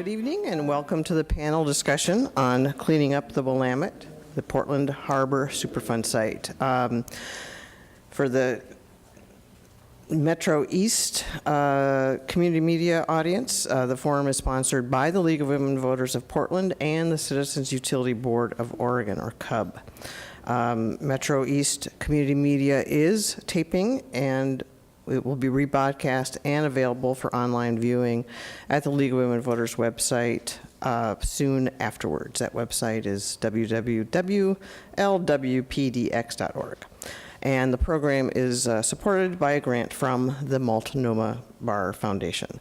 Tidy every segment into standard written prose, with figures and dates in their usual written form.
Good evening and welcome to the panel discussion on cleaning up the Willamette, the Portland Harbor Superfund site. For the Metro East community media audience, the forum is sponsored by the League of Women Voters of Portland and the Citizens Utility Board of Oregon, or CUB. Metro East community media is taping, and it will be rebroadcast and available for online viewing at the League of Women Voters website soon afterwards. That website is www.lwpdx.org. And the program is supported by a grant from the Multnomah Bar Foundation.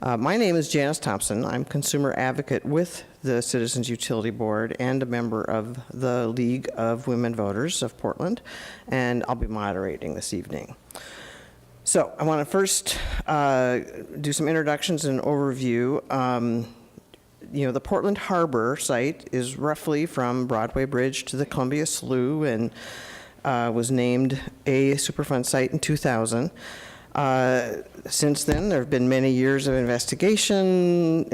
My name is Janice Thompson. I'm consumer advocate with the Citizens Utility Board and a member of the League of Women Voters of Portland, and I'll be moderating this evening. So I want to first do some introductions and overview. The Portland Harbor site is roughly from Broadway Bridge to the Columbia Slough, and was named a Superfund site in 2000. Since then, there have been many years of investigation,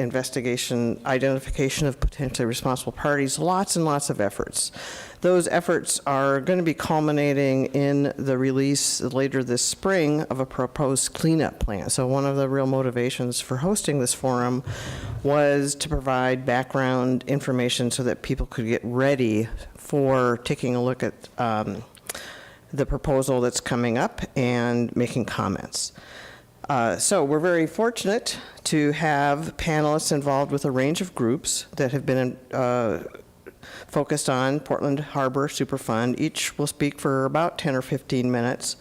identification of potentially responsible parties, lots and lots of efforts. Those efforts are going to be culminating in the release later this spring of a proposed cleanup plan. So one of the real motivations for hosting this forum was to provide background information so that people could get ready for taking a look at the proposal that's coming up and making comments. So we're very fortunate to have panelists involved with a range of groups that have been focused on Portland Harbor Superfund. Each will speak for about 10 or 15 minutes.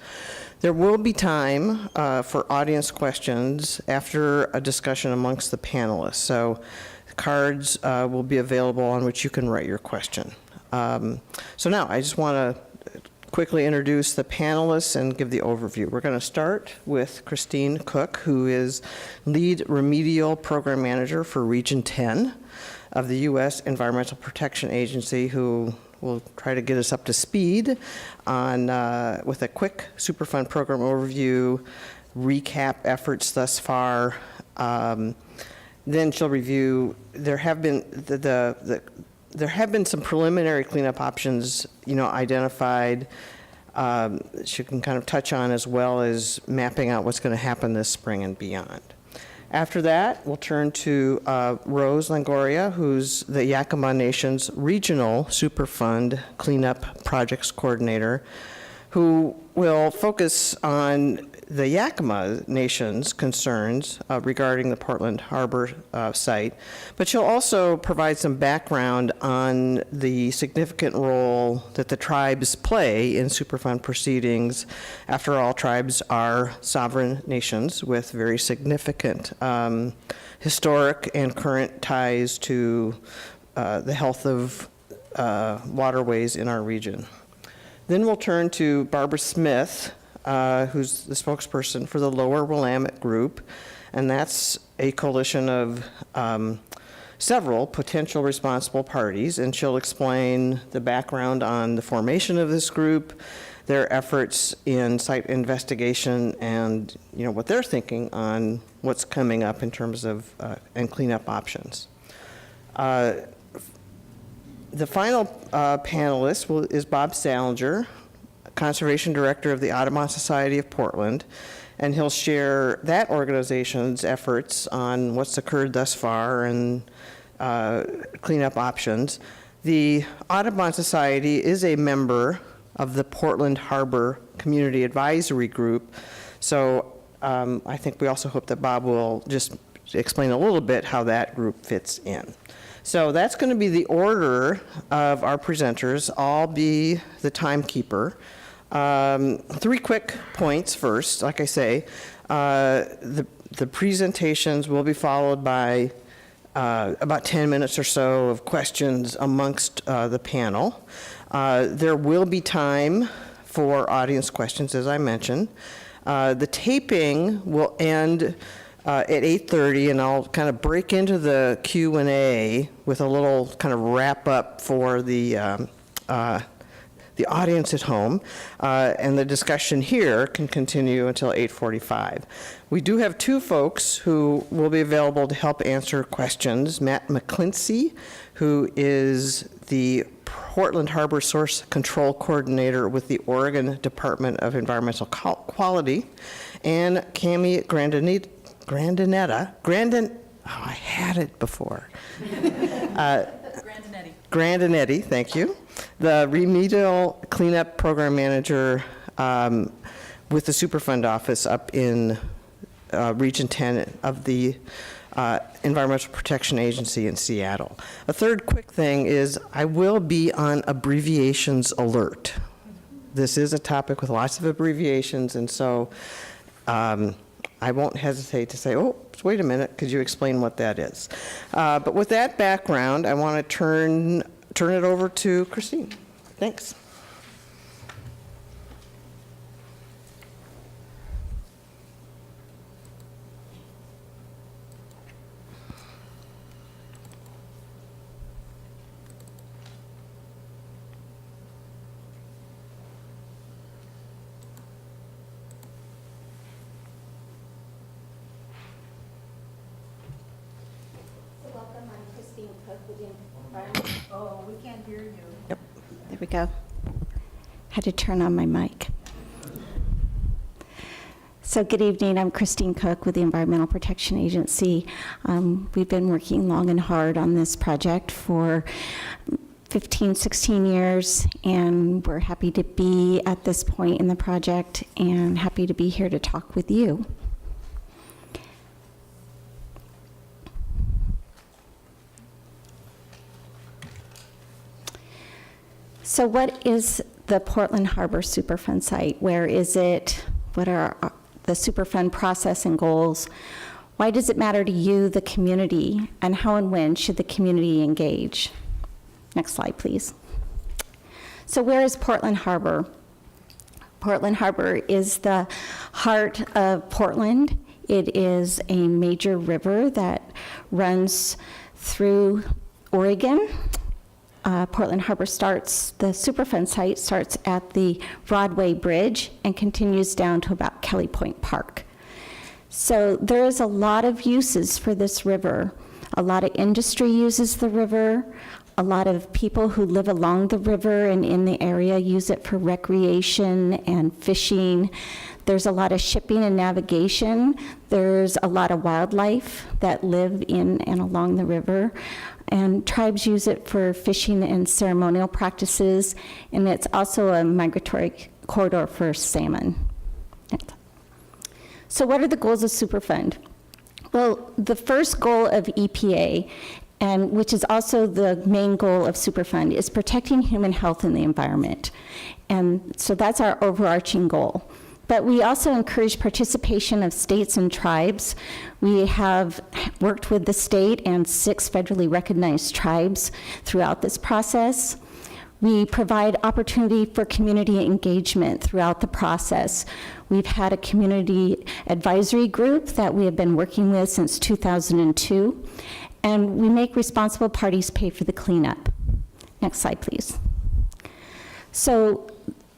There will be time for audience questions after a discussion amongst the panelists. So cards will be available on which you can write your question. So now I just want to quickly introduce the panelists and give the overview. We're going to start with Christine Cook, who is Lead Remedial Program Manager for Region 10 of the U.S. Environmental Protection Agency, who will try to get us up to speed on with a quick Superfund program overview, recap efforts thus far. Then she'll review. There have been there have been some preliminary cleanup options, identified. She can kind of touch on, as well as mapping out what's going to happen this spring and beyond. After that, we'll turn to Rose Longoria, who's the Yakima Nation's Regional Superfund Cleanup Projects Coordinator, who will focus on the Yakima Nation's concerns regarding the Portland Harbor site, but she'll also provide some background on the significant role that the tribes play in Superfund proceedings. After all, tribes are sovereign nations with very significant historic and current ties to the health of waterways in our region. Then we'll turn to Barbara Smith, who's the spokesperson for the Lower Willamette Group, and that's a coalition of several potential responsible parties, and she'll explain the background on the formation of this group, their efforts in site investigation, and what they're thinking on what's coming up in terms of and cleanup options. The final panelist is Bob Salinger, Conservation Director of the Audubon Society of Portland, and he'll share that organization's efforts on what's occurred thus far and cleanup options. The Audubon Society is a member of the Portland Harbor Community Advisory Group, so I think we also hope that Bob will just explain a little bit how that group fits in. So that's going to be the order of our presenters. I'll be the timekeeper. 3 quick points first. Like I say, the presentations will be followed by about 10 minutes or so of questions amongst the panel. There will be time for audience questions, as I mentioned. The taping will end at 8:30, and I'll kind of break into the Q&A with a little kind of wrap up for the the audience at home, and the discussion here can continue until 8:45. We do have two folks who will be available to help answer questions. Matt McClincy, who is the Portland Harbor Source Control Coordinator with the Oregon Department of Environmental Quality, and Cami I had it before. Grandinetti, thank you. The Remedial Cleanup Program Manager with the Superfund office up in Region 10 of the Environmental Protection Agency in Seattle. A third quick thing is I will be on abbreviations alert. This is a topic with lots of abbreviations, and so I won't hesitate to say, oh, wait a minute, could you explain what that is? But with that background, I want to turn it over to Christine. Thanks. Oh, we can't hear you. Yep. There we go. Had to turn on my mic. So good evening, I'm Christine Cook with the Environmental Protection Agency. We've been working long and hard on this project for 15, 16 years, and we're happy to be at this point in the project and happy to be here to talk with you. So what is the Portland Harbor Superfund site? Where is it? What are the Superfund process and goals? Why does it matter to you, the community? And how and when should the community engage? Next slide, please. So where is Portland Harbor? Portland Harbor is the heart of Portland. It is a major river that runs through Oregon. Portland Harbor the Superfund site starts at the Broadway Bridge and continues down to about Kelly Point Park. So there is a lot of uses for this river. A lot of industry uses the river. A lot of people who live along the river and in the area use it for recreation and fishing. There's a lot of shipping and navigation. There's a lot of wildlife that live in and along the river. And tribes use it for fishing and ceremonial practices, and it's also a migratory corridor for salmon. So what are the goals of Superfund? Well, the first goal of EPA, and which is also the main goal of Superfund, is protecting human health and the environment. And so that's our overarching goal. But we also encourage participation of states and tribes. We have worked with the state and 6 federally recognized tribes throughout this process. We provide opportunity for community engagement throughout the process. We've had a community advisory group that we have been working with since 2002, and we make responsible parties pay for the cleanup. Next slide, please. So,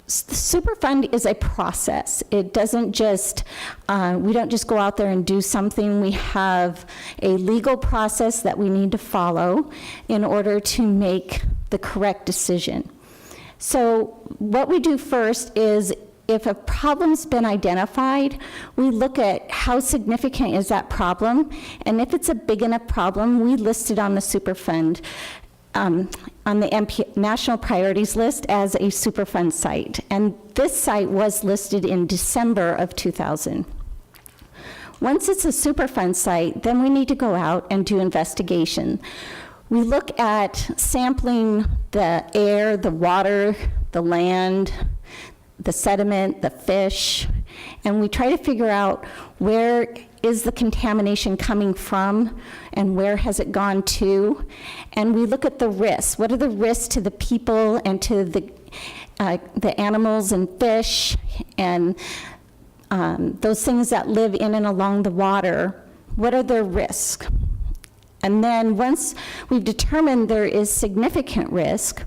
the Superfund is a process. It doesn't just, we don't just go out there and do something. We have a legal process that we need to follow in order to make the correct decision. So what we do first is, if a problem's been identified, we look at how significant is that problem, and if it's a big enough problem, we list it on the Superfund on the National Priorities List as a Superfund site. And this site was listed in December of 2000. Once it's a Superfund site, then we need to go out and do investigation. We look at sampling the air, the water, the land, the sediment, the fish, and we try to figure out where is the contamination coming from and where has it gone to, and we look at the risks. What are the risks to the people and to the animals and fish and those things that live in and along the water? What are their risks? And then once we've determined there is significant risk,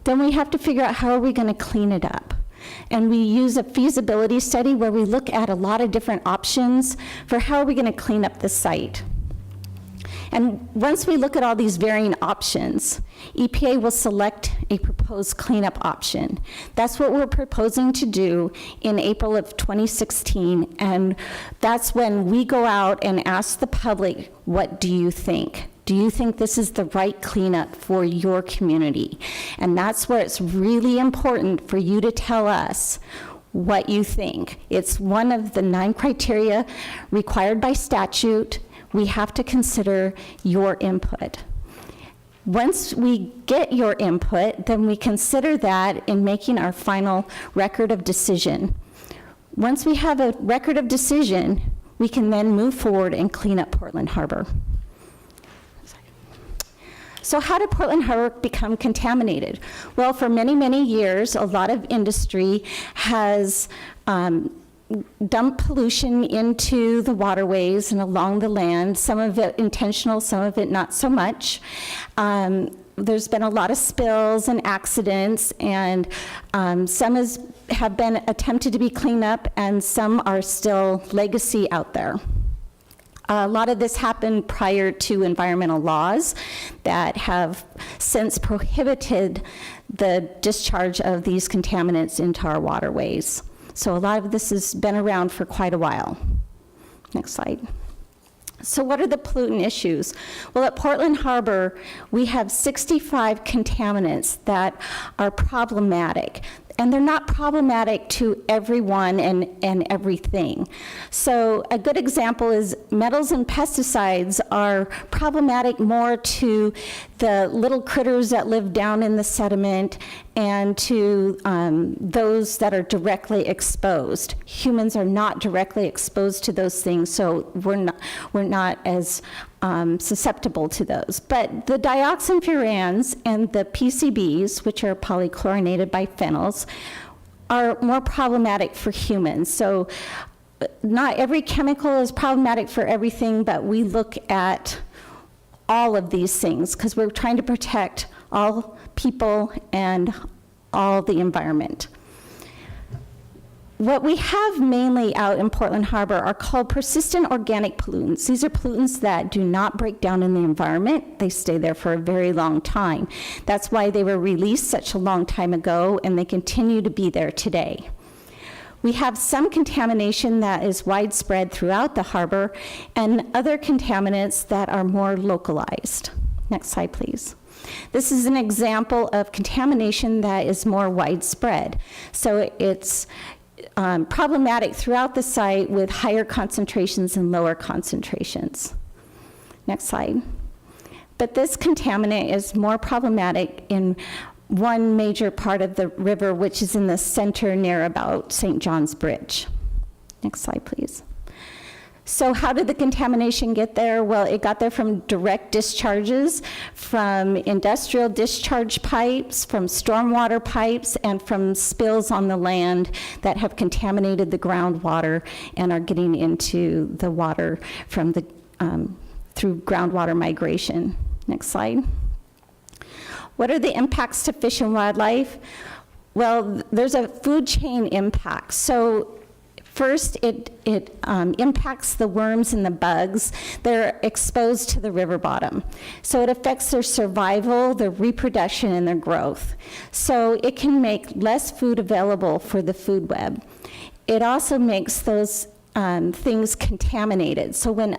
then we have to figure out how are we going to clean it up. And we use a feasibility study where we look at a lot of different options for how are we going to clean up the site. And once we look at all these varying options, EPA will select a proposed cleanup option. That's what we're proposing to do in April of 2016, and that's when we go out and ask the public, what do you think? Do you think this is the right cleanup for your community? And that's where it's really important for you to tell us what you think. It's one of the 9 criteria required by statute. We have to consider your input. Once we get your input, then we consider that in making our final record of decision. Once we have a record of decision, we can then move forward and clean up Portland Harbor. So how did Portland Harbor become contaminated? Well, for many, many years, a lot of industry has dump pollution into the waterways and along the land, some of it intentional, some of it not so much. There's been a lot of spills and accidents, and some have been attempted to be cleaned up, and some are still legacy out there. A lot of this happened prior to environmental laws that have since prohibited the discharge of these contaminants into our waterways. So a lot of this has been around for quite a while. Next slide. So what are the pollutant issues? Well, at Portland Harbor, we have 65 contaminants that are problematic. And they're not problematic to everyone and everything. So a good example is metals and pesticides are problematic more to the little critters that live down in the sediment and to those that are directly exposed. Humans are not directly exposed to those things, so we're not as susceptible to those. But the dioxin-furans and the PCBs, which are polychlorinated biphenyls, are more problematic for humans. So not every chemical is problematic for everything, but we look at all of these things because we're trying to protect all people and all the environment. What we have mainly out in Portland Harbor are called persistent organic pollutants. These are pollutants that do not break down in the environment. They stay there for a very long time. That's why they were released such a long time ago, and they continue to be there today. We have some contamination that is widespread throughout the harbor and other contaminants that are more localized. Next slide, please. This is an example of contamination that is more widespread. So it's problematic throughout the site with higher concentrations and lower concentrations. Next slide. But this contaminant is more problematic in one major part of the river, which is in the center near about St. John's Bridge. Next slide, please. So how did the contamination get there? Well, it got there from direct discharges, from industrial discharge pipes, from stormwater pipes, and from spills on the land that have contaminated the groundwater and are getting into the water from the through groundwater migration. Next slide. What are the impacts to fish and wildlife? Well, there's a food chain impact. So first, it impacts the worms and the bugs that are exposed to the river bottom. So it affects their survival, their reproduction, and their growth. So it can make less food available for the food web. It also makes those things contaminated. So when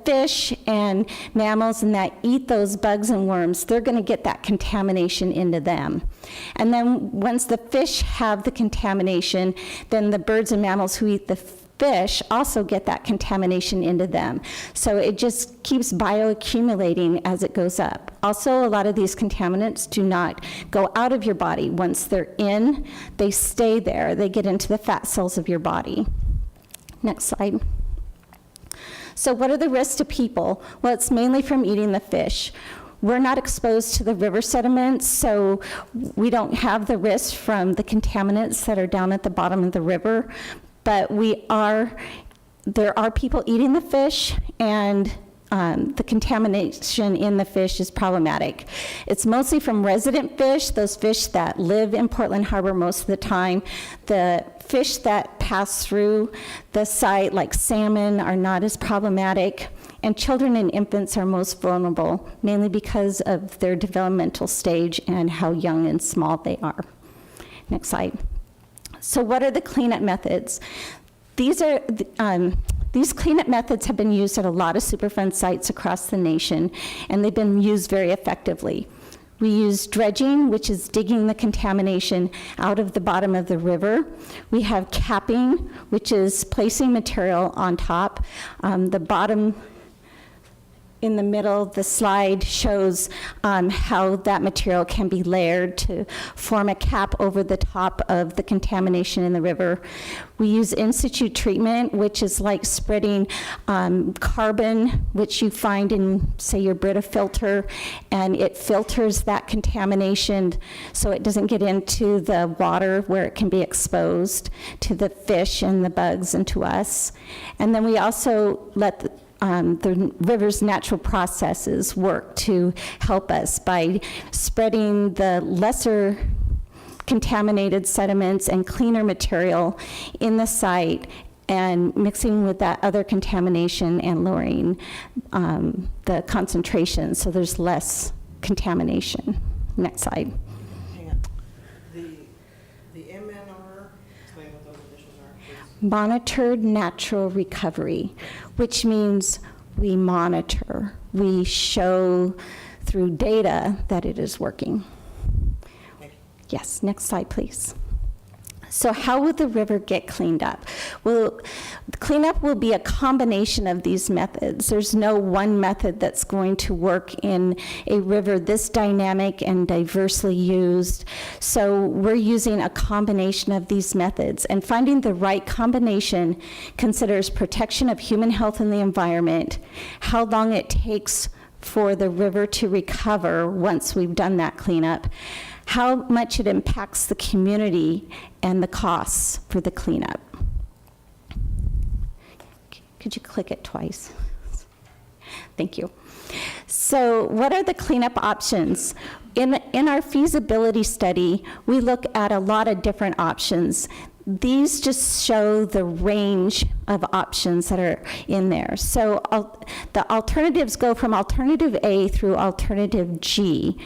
fish and mammals and that eat those bugs and worms, they're going to get that contamination into them. And then once the fish have the contamination, then the birds and mammals who eat the fish also get that contamination into them. So it just keeps bioaccumulating as it goes up. Also, a lot of these contaminants do not go out of your body. Once they're in, they stay there. They get into the fat cells of your body. Next slide. So what are the risks to people? Well, it's mainly from eating the fish. We're not exposed to the river sediments, so we don't have the risk from the contaminants that are down at the bottom of the river, but there are people eating the fish, and the contamination in the fish is problematic. It's mostly from resident fish, those fish that live in Portland Harbor most of the time. The fish that pass through the site, like salmon, are not as problematic. And children and infants are most vulnerable, mainly because of their developmental stage and how young and small they are. Next slide. So what are the cleanup methods? These cleanup methods have been used at a lot of Superfund sites across the nation, and they've been used very effectively. We use dredging, which is digging the contamination out of the bottom of the river. We have capping, which is placing material on top. The bottom in the middle of the slide shows how that material can be layered to form a cap over the top of the contamination in the river. We use in-situ treatment, which is like spreading carbon, which you find in, say, your Brita filter, and it filters that contamination so it doesn't get into the water where it can be exposed to the fish and the bugs and to us. And then we also let the river's natural processes work to help us by spreading the lesser contaminated sediments and cleaner material in the site and mixing with that other contamination and lowering the concentration so there's less contamination. Next slide. Hang on. The MNR, explain what those initials are, please. Monitored natural recovery, which means we monitor, we show through data that it is working. Thank you. Yes, next slide, please. So how will the river get cleaned up? Well, cleanup will be a combination of these methods. There's no one method that's going to work in a river this dynamic and diversely used. So we're using a combination of these methods, and finding the right combination considers protection of human health and the environment, how long it takes for the river to recover once we've done that cleanup, how much it impacts the community, and the costs for the cleanup. Could you click it twice? Thank you. So what are the cleanup options? In our feasibility study, we look at a lot of different options. These just show the range of options that are in there. So the alternatives go from alternative A through alternative G.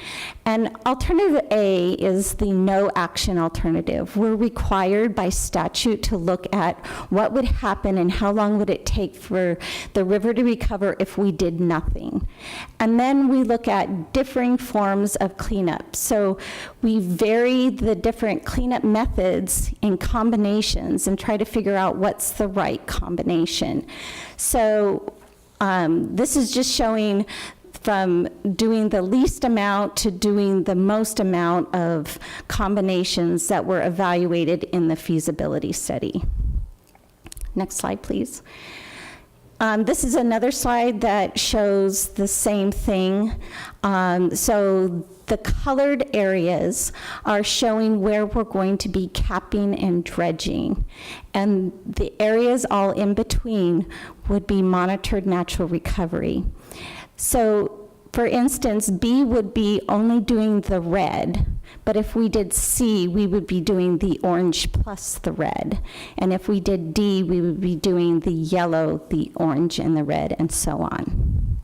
And alternative A is the no action alternative. We're required by statute to look at what would happen and how long would it take for the river to recover if we did nothing. And then we look at differing forms of cleanup. So we vary the different cleanup methods in combinations and try to figure out what's the right combination. So this is just showing from doing the least amount to doing the most amount of combinations that were evaluated in the feasibility study. Next slide, please. This is another slide that shows the same thing. So the colored areas are showing where we're going to be capping and dredging. And the areas all in between would be monitored natural recovery. So for instance, B would be only doing the red, but if we did C, we would be doing the orange plus the red. And if we did D, we would be doing the yellow, the orange, and the red, and so on.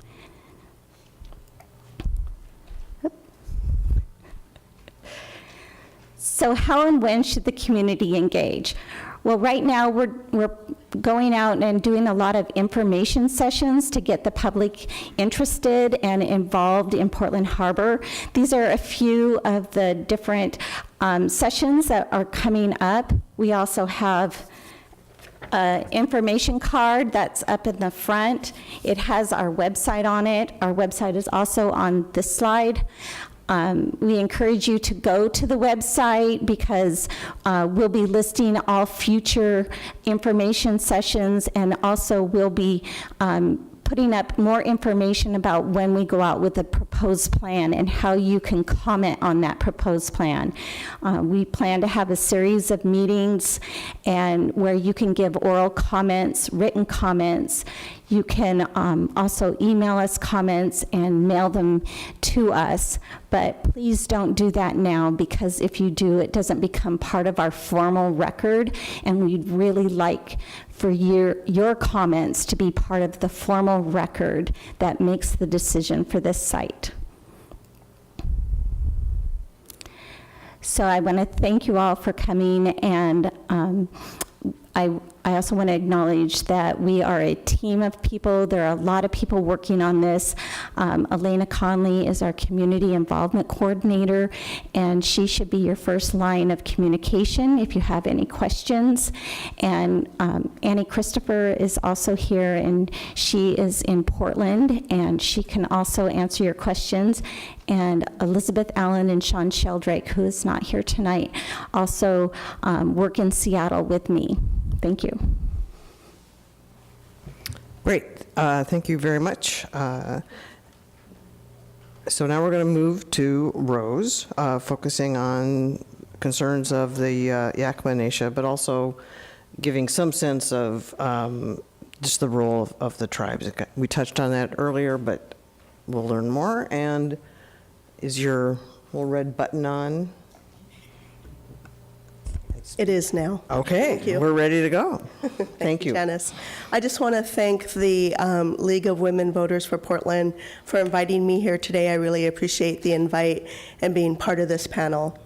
So how and when should the community engage? Well, right now we're going out and doing a lot of information sessions to get the public interested and involved in Portland Harbor. These are a few of the different sessions that are coming up. We also have an information card that's up in the front. It has our website on it. Our website is also on this slide. We encourage you to go to the website because we'll be listing all future information sessions, and also we'll be putting up more information about when we go out with a proposed plan and how you can comment on that proposed plan. We plan to have a series of meetings and where you can give oral comments, written comments. You can also email us comments and mail them to us, but please don't do that now, because if you do, it doesn't become part of our formal record, and we'd really like for your comments to be part of the formal record that makes the decision for this site. So I want to thank you all for coming, and I also want to acknowledge that we are a team of people. There are a lot of people working on this. Elena Conley is our community involvement coordinator, and she should be your first line of communication if you have any questions. And Annie Christopher is also here, and she is in Portland, and she can also answer your questions. And Elizabeth Allen and Sean Sheldrake, who is not here tonight, also work in Seattle with me. Thank you. Great. Thank you very much. So now we're going to move to Rose, focusing on concerns of the Yakima Nation, but also giving some sense of just the role of the tribes. We touched on that earlier, but we'll learn more. And is your little red button on? It is now. Okay, Thank you. we're ready to go. Thank you. Janice. I just want to thank the League of Women Voters for Portland for inviting me here today. I really appreciate the invite and being part of this panel.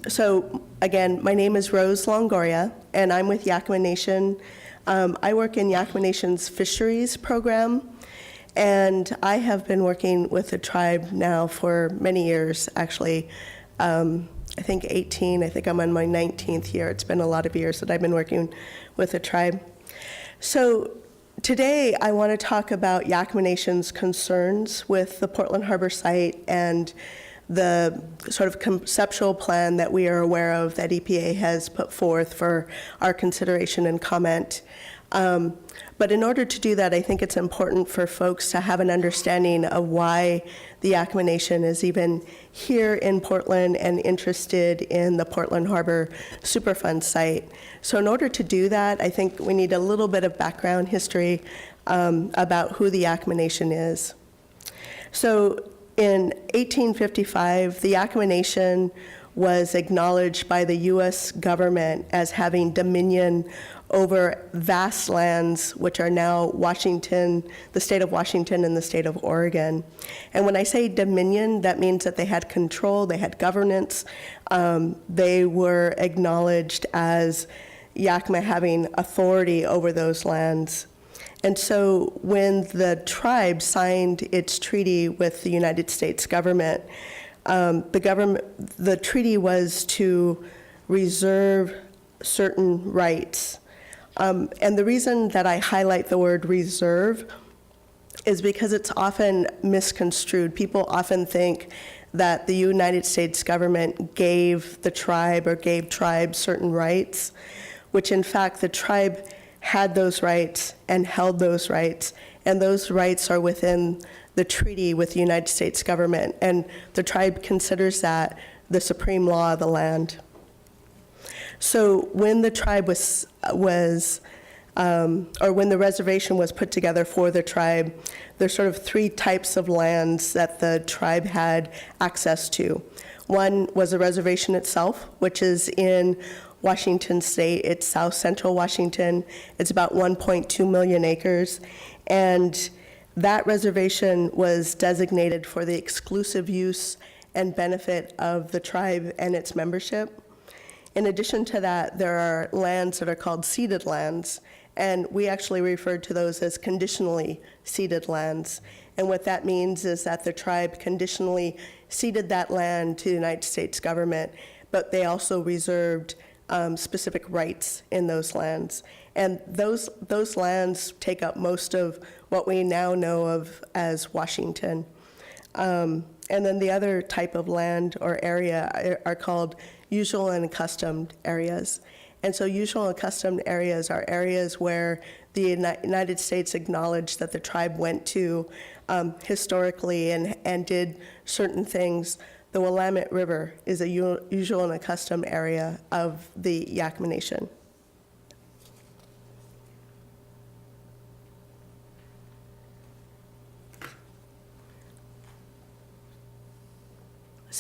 So again, my name is Rose Longoria, and I'm with Yakima Nation. I work in Yakima Nation's fisheries program, and I have been working with the tribe now for many years, actually. I think 18, I think I'm on my 19th year. It's been a lot of years that I've been working with the tribe. So today I want to talk about Yakima Nation's concerns with the Portland Harbor site and the sort of conceptual plan that we are aware of that EPA has put forth for our consideration and comment. But in order to do that, I think it's important for folks to have an understanding of why the Yakima Nation is even here in Portland and interested in the Portland Harbor Superfund site. So in order to do that, I think we need a little bit of background history about who the Yakima Nation is. So in 1855, the Yakima Nation was acknowledged by the U.S. government as having dominion over vast lands, which are now Washington, the state of Washington and the state of Oregon. And when I say dominion, that means that they had control, they had governance, they were acknowledged as Yakima having authority over those lands. And so when the tribe signed its treaty with the United States government, the treaty was to reserve certain rights. And the reason that I highlight the word reserve is because it's often misconstrued. People often think that the United States government gave the tribe or gave tribes certain rights, which in fact the tribe had those rights and held those rights, and those rights are within the treaty with the United States government, and the tribe considers that the supreme law of the land. So when the tribe or when the reservation was put together for the tribe, there's sort of three types of lands that the tribe had access to. One was the reservation itself, which is in Washington State. It's south central Washington. It's about 1.2 million acres. And that reservation was designated for the exclusive use and benefit of the tribe and its membership. In addition to that, there are lands that are called ceded lands, and we actually refer to those as conditionally ceded lands. And what that means is that the tribe conditionally ceded that land to the United States government, but they also reserved specific rights in those lands. And those lands take up most of what we now know of as Washington. And then the other type of land or area are called usual and accustomed areas. And so usual and accustomed areas are areas where the United States acknowledged that the tribe went to historically and did certain things. The Willamette River is a usual and accustomed area of the Yakima Nation.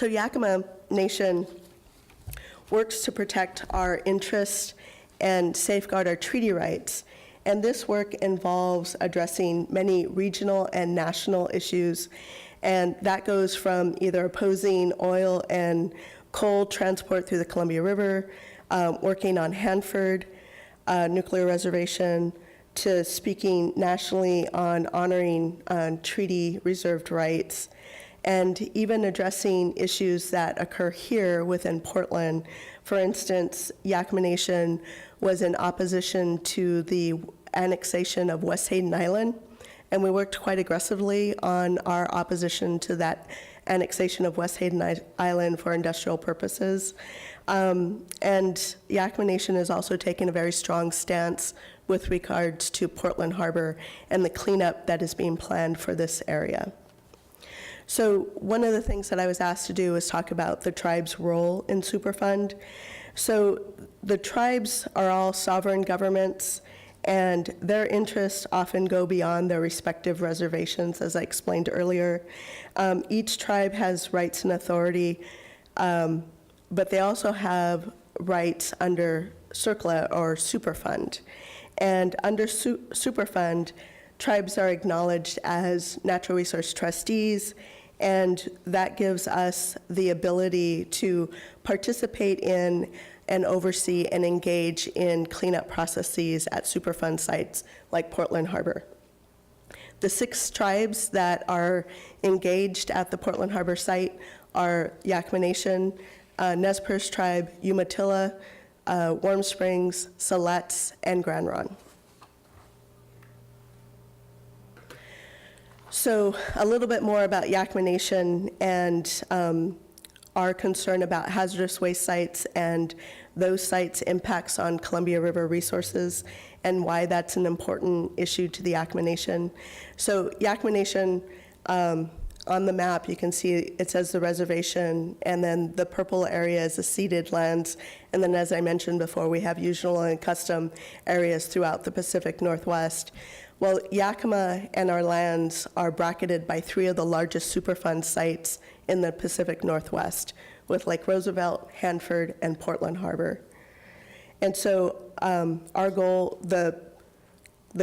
So Yakima Nation works to protect our interests and safeguard our treaty rights. And this work involves addressing many regional and national issues. And that goes from either opposing oil and coal transport through the Columbia River, working on Hanford nuclear reservation, to speaking nationally on honoring treaty reserved rights, and even addressing issues that occur here within Portland. For instance, Yakima Nation was in opposition to the annexation of West Hayden Island, and we worked quite aggressively on our opposition to that annexation of West Hayden Island for industrial purposes. And Yakima Nation has also taken a very strong stance with regards to Portland Harbor and the cleanup that is being planned for this area. So one of the things that I was asked to do is talk about the tribe's role in Superfund. So the tribes are all sovereign governments, and their interests often go beyond their respective reservations, as I explained earlier. Each tribe has rights and authority, but they also have rights under CERCLA or Superfund. And under Superfund, tribes are acknowledged as natural resource trustees, and that gives us the ability to participate in and oversee and engage in cleanup processes at Superfund sites like Portland Harbor. The 6 tribes that are engaged at the Portland Harbor site are Yakima Nation, Nez Perce Tribe, Umatilla, Warm Springs, Siletz, and Grand Ronde. So a little bit more about Yakima Nation and our concern about hazardous waste sites and those sites' impacts on Columbia River resources and why that's an important issue to the Yakima Nation. So Yakima Nation, on the map, you can see it says the reservation, and then the purple area is the ceded lands. And then, as I mentioned before, we have usual and custom areas throughout the Pacific Northwest. Well, Yakima and our lands are bracketed by 3 of the largest Superfund sites in the Pacific Northwest, with Lake Roosevelt, Hanford, and Portland Harbor. And so our goal, the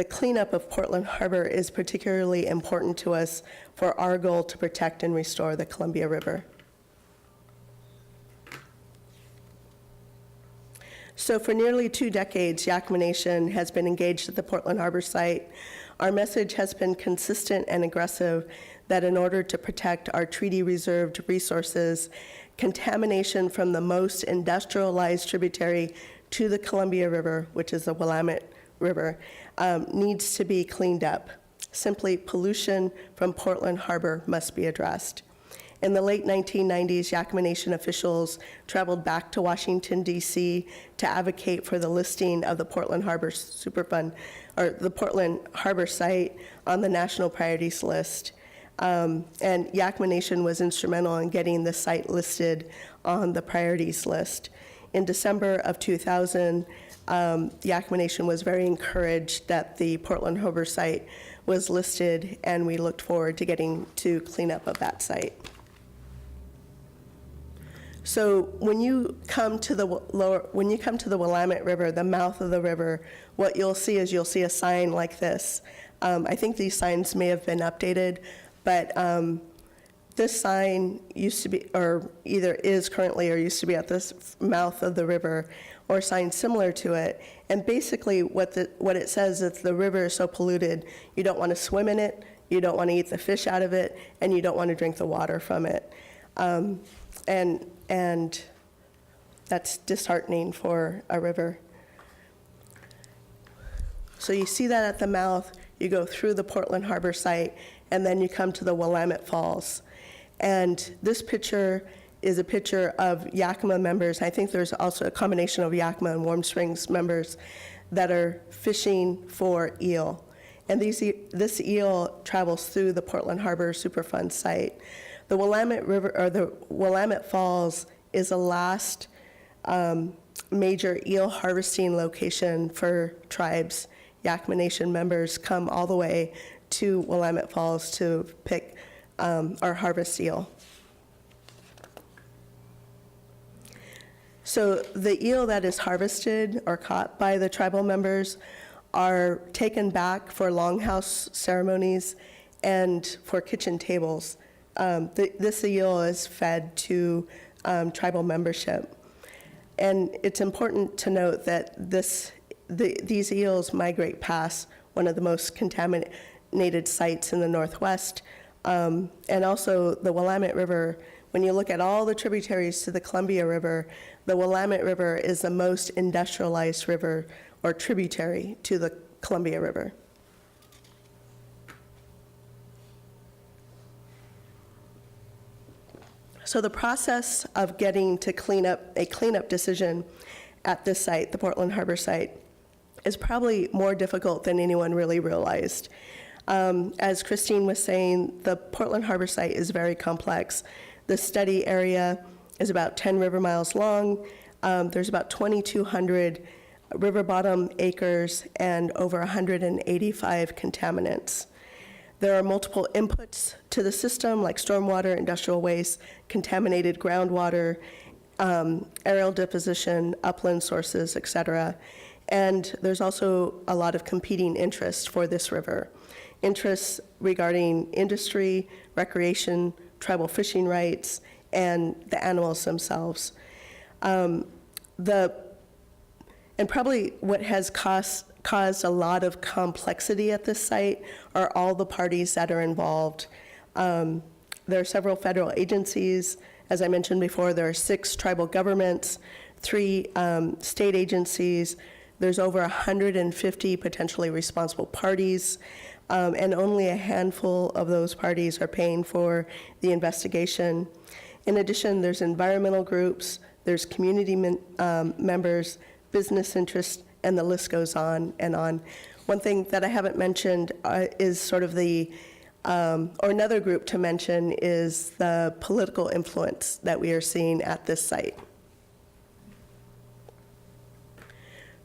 cleanup of Portland Harbor is particularly important to us for our goal to protect and restore the Columbia River. So for nearly 2 decades, Yakima Nation has been engaged at the Portland Harbor site. Our message has been consistent and aggressive that in order to protect our treaty-reserved resources, contamination from the most industrialized tributary to the Columbia River, which is the Willamette River, needs to be cleaned up. Simply, pollution from Portland Harbor must be addressed. In the late 1990s, Yakima Nation officials traveled back to Washington, D.C. to advocate for the listing of the Portland Harbor Superfund, or the Portland Harbor site, on the national priorities list. And Yakima Nation was instrumental in getting the site listed on the priorities list. In December of 2000, Yakima Nation was very encouraged that the Portland Harbor site was listed, and we looked forward to getting to cleanup of that site. So when you come to the Willamette River, the mouth of the river, what you'll see is a sign like this. I think these signs may have been updated, but this sign used to be, or either is currently or used to be at this mouth of the river, or a sign similar to it. And basically what it says is the river is so polluted, you don't want to swim in it, you don't want to eat the fish out of it, and you don't want to drink the water from it. And that's disheartening for a river. So you see that at the mouth, you go through the Portland Harbor site, and then you come to the Willamette Falls. And this picture is a picture of Yakima members. I think there's also a combination of Yakima and Warm Springs members that are fishing for eel. And this eel travels through the Portland Harbor Superfund site. The Willamette River, or the Willamette Falls, is the last major eel harvesting location for tribes. Yakima Nation members come all the way to Willamette Falls to pick or harvest eel. So the eel that is harvested or caught by the tribal members are taken back for longhouse ceremonies and for kitchen tables. This eel is fed to tribal membership. And it's important to note that these eels migrate past one of the most contaminated sites in the Northwest, and also the Willamette River. When you look at all the tributaries to the Columbia River, the Willamette River is the most industrialized river or tributary to the Columbia River. So the process of getting to a cleanup decision at this site, the Portland Harbor site, is probably more difficult than anyone really realized. As Christine was saying, the Portland Harbor site is very complex. The study area is about 10 river miles long. There's about 2,200 river bottom acres and over 185 contaminants. There are multiple inputs to the system, like stormwater, industrial waste, contaminated groundwater, aerial deposition, upland sources, et cetera. And there's also a lot of competing interests for this river. Interests regarding industry, recreation, tribal fishing rights, and the animals themselves. And probably what has caused a lot of complexity at this site are all the parties that are involved. There are several federal agencies. As I mentioned before, there are 6 tribal governments, 3 state agencies. There's over 150 potentially responsible parties, and only a handful of those parties are paying for the investigation. In addition, there's environmental groups, there's community members, business interests, and the list goes on and on. One thing that I haven't mentioned is sort of or another group to mention is the political influence that we are seeing at this site.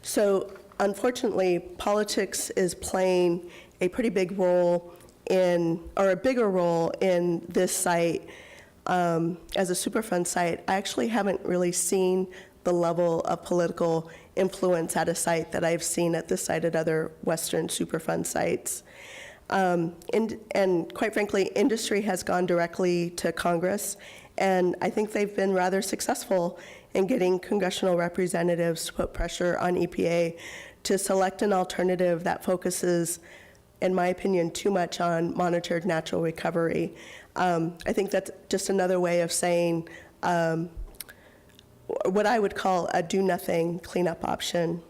So unfortunately, politics is playing a pretty big role or a bigger role in this site. As a Superfund site, I actually haven't really seen the level of political influence at a site that I've seen at this site at other Western Superfund sites. And quite frankly, industry has gone directly to Congress, and I think they've been rather successful in getting congressional representatives to put pressure on EPA to select an alternative that focuses, in my opinion, too much on monitored natural recovery. I think that's just another way of saying what I would call a do-nothing cleanup option.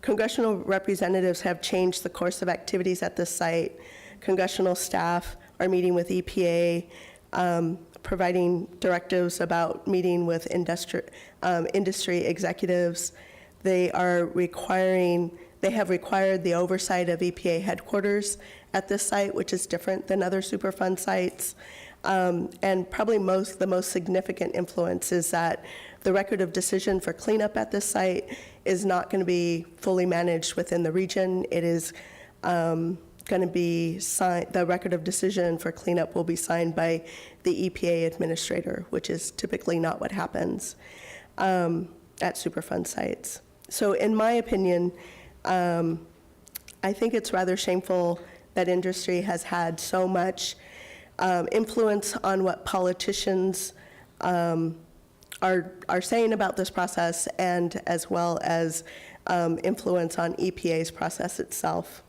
Congressional representatives have changed the course of activities at this site. Congressional staff are meeting with EPA, providing directives about meeting with industry executives. They have required the oversight of EPA headquarters at this site, which is different than other Superfund sites. And probably the most significant influence is that the record of decision for cleanup at this site is not going to be fully managed within the region. It is going to be signed, the record of decision for cleanup will be signed by the EPA administrator, which is typically not what happens at Superfund sites. So in my opinion, I think it's rather shameful that industry has had so much influence on what politicians are saying about this process, and as well as influence on EPA's process itself.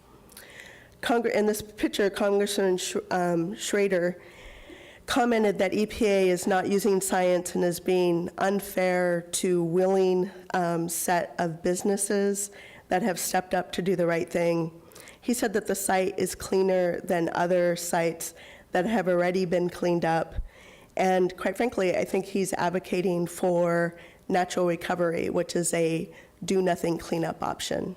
In this picture, Congressman Schrader commented that EPA is not using science and is being unfair to willing set of businesses that have stepped up to do the right thing. He said that the site is cleaner than other sites that have already been cleaned up. And quite frankly, I think he's advocating for natural recovery, which is a do-nothing cleanup option.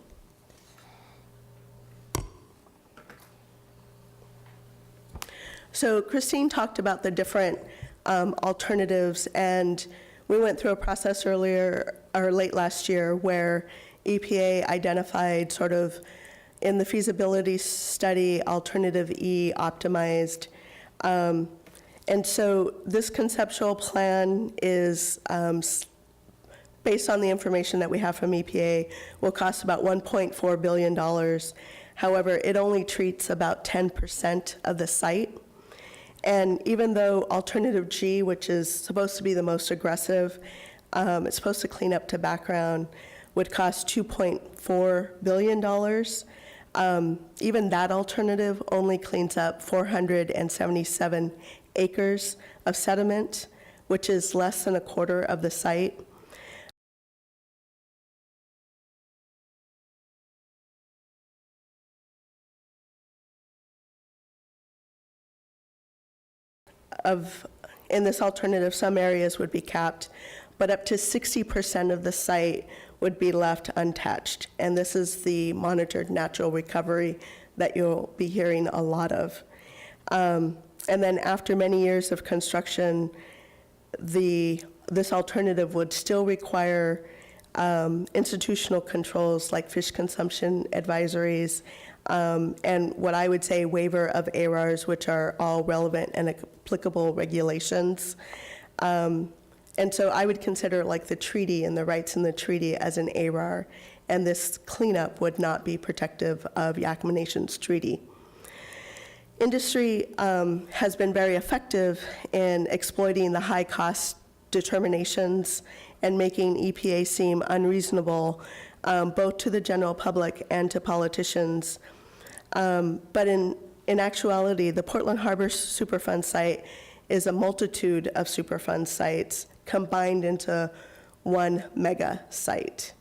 So Christine talked about the different alternatives, and we went through a process late last year where EPA identified sort of in the feasibility study, alternative E optimized. And so this conceptual plan is based on the information that we have from EPA, will cost about $1.4 billion. However, it only treats about 10% of the site. And even though alternative G, which is supposed to be the most aggressive, it's supposed to clean up to background, would cost $2.4 billion. Even that alternative only cleans up 477 acres of sediment, which is less than a quarter of the site. In this alternative, some areas would be capped, but up to 60% of the site would be left untouched. And this is the monitored natural recovery that you'll be hearing a lot of. And then after many years of construction, this alternative would still require institutional controls like fish consumption advisories, and what I would say waiver of ARARs, which are all relevant and applicable regulations. And so I would consider like the treaty and the rights in the treaty as an ARAR, and this cleanup would not be protective of Yakama Nation's treaty. Industry has been very effective in exploiting the high cost determinations and making EPA seem unreasonable, both to the general public and to politicians. But in actuality, the Portland Harbor Superfund site is a multitude of Superfund sites combined into one mega site.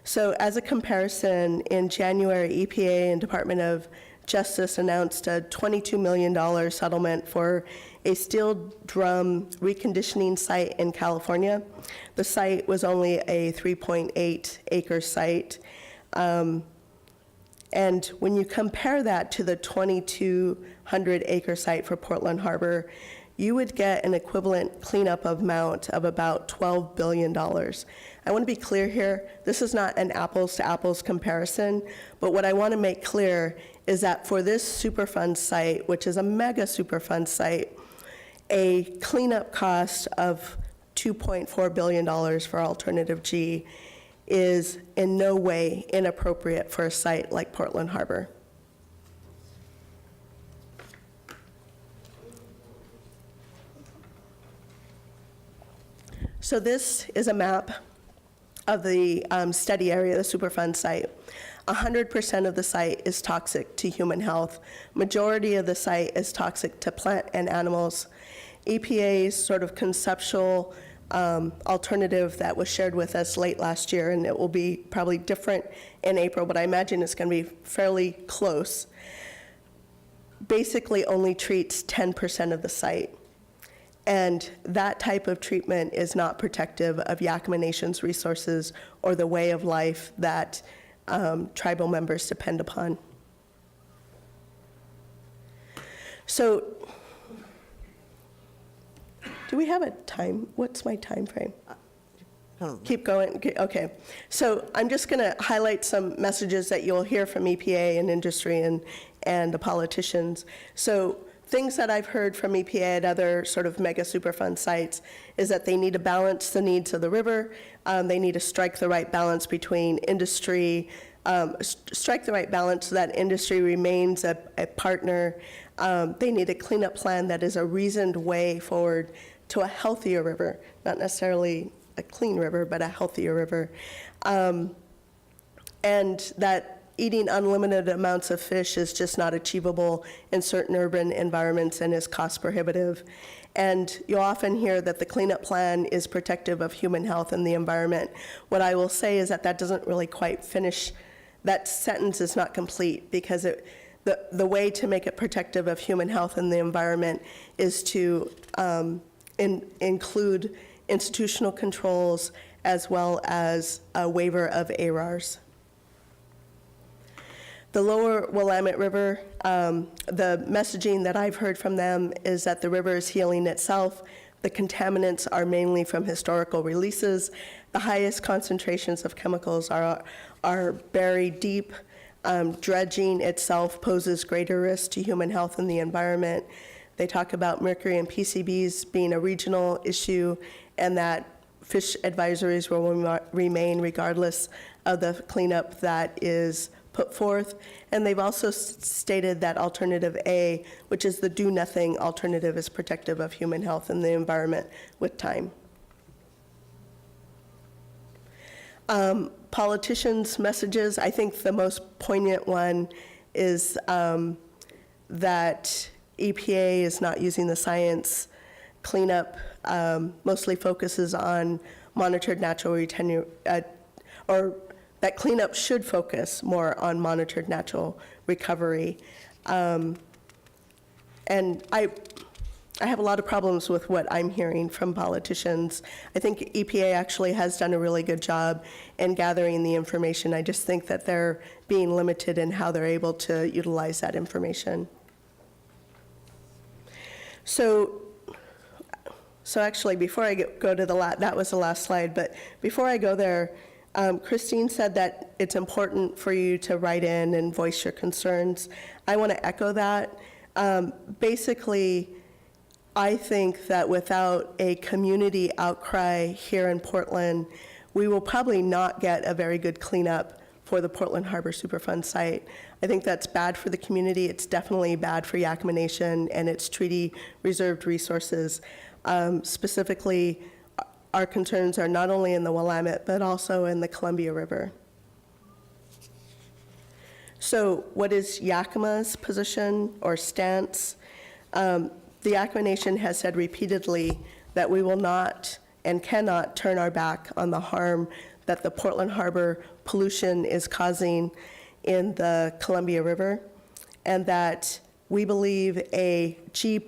So as a comparison, in January, EPA and Department of Justice announced a $22 million settlement for a steel drum reconditioning site in California. The site was only a 3.8 acre site. And when you compare that to the 2,200 acre site for Portland Harbor, you would get an equivalent cleanup amount of about $12 billion. I want to be clear here, this is not an apples to apples comparison, but what I want to make clear is that for this Superfund site, which is a mega Superfund site, a cleanup cost of $2.4 billion for alternative G is in no way inappropriate for a site like Portland Harbor. So this is a map of the study area, the Superfund site. 100% of the site is toxic to human health. Majority of the site is toxic to plant and animals. EPA's sort of conceptual alternative that was shared with us late last year, and it will be probably different in April, but I imagine it's going to be fairly close, basically only treats 10% of the site. And that type of treatment is not protective of Yakama Nation's resources or the way of life that tribal members depend upon. So, do we have a time? What's my time frame? Keep going, okay. So I'm just gonna highlight some messages that you'll hear from EPA and industry and the politicians. So things that I've heard from EPA at other sort of mega Superfund sites is that they need to balance the needs of the river. They need to strike the right balance between industry, strike the right balance so that industry remains a partner. They need a cleanup plan that is a reasoned way forward to a healthier river, not necessarily a clean river, but a healthier river. And that eating unlimited amounts of fish is just not achievable in certain urban environments and is cost prohibitive. And you'll often hear that the cleanup plan is protective of human health and the environment. What I will say is that that doesn't really quite finish, that sentence is not complete, because the way to make it protective of human health and the environment is to include institutional controls as well as a waiver of ARARs. The lower Willamette River, the messaging that I've heard from them is that the river is healing itself. The contaminants are mainly from historical releases. The highest concentrations of chemicals are buried deep. Dredging itself poses greater risk to human health and the environment. They talk about mercury and PCBs being a regional issue, and that fish advisories will remain regardless of the cleanup that is put forth. And they've also stated that alternative A, which is the do-nothing alternative, is protective of human health and the environment with time. Politicians' messages, I think the most poignant one is that EPA is not using the science. Cleanup mostly focuses on monitored natural retention, or that cleanup should focus more on monitored natural recovery. And I have a lot of problems with what I'm hearing from politicians. I think EPA actually has done a really good job in gathering the information. I just think that they're being limited in how they're able to utilize that information. So actually, before I go to that was the last slide, but before I go there, Christine said that it's important for you to write in and voice your concerns. I want to echo that. Basically, I think that without a community outcry here in Portland, we will probably not get a very good cleanup for the Portland Harbor Superfund site. I think that's bad for the community. It's definitely bad for Yakima Nation and its treaty reserved resources. Specifically, our concerns are not only in the Willamette, but also in the Columbia River. So what is Yakima's position or stance? The Yakima Nation has said repeatedly that we will not and cannot turn our back on the harm that the Portland Harbor pollution is causing in the Columbia River, and that we believe a G+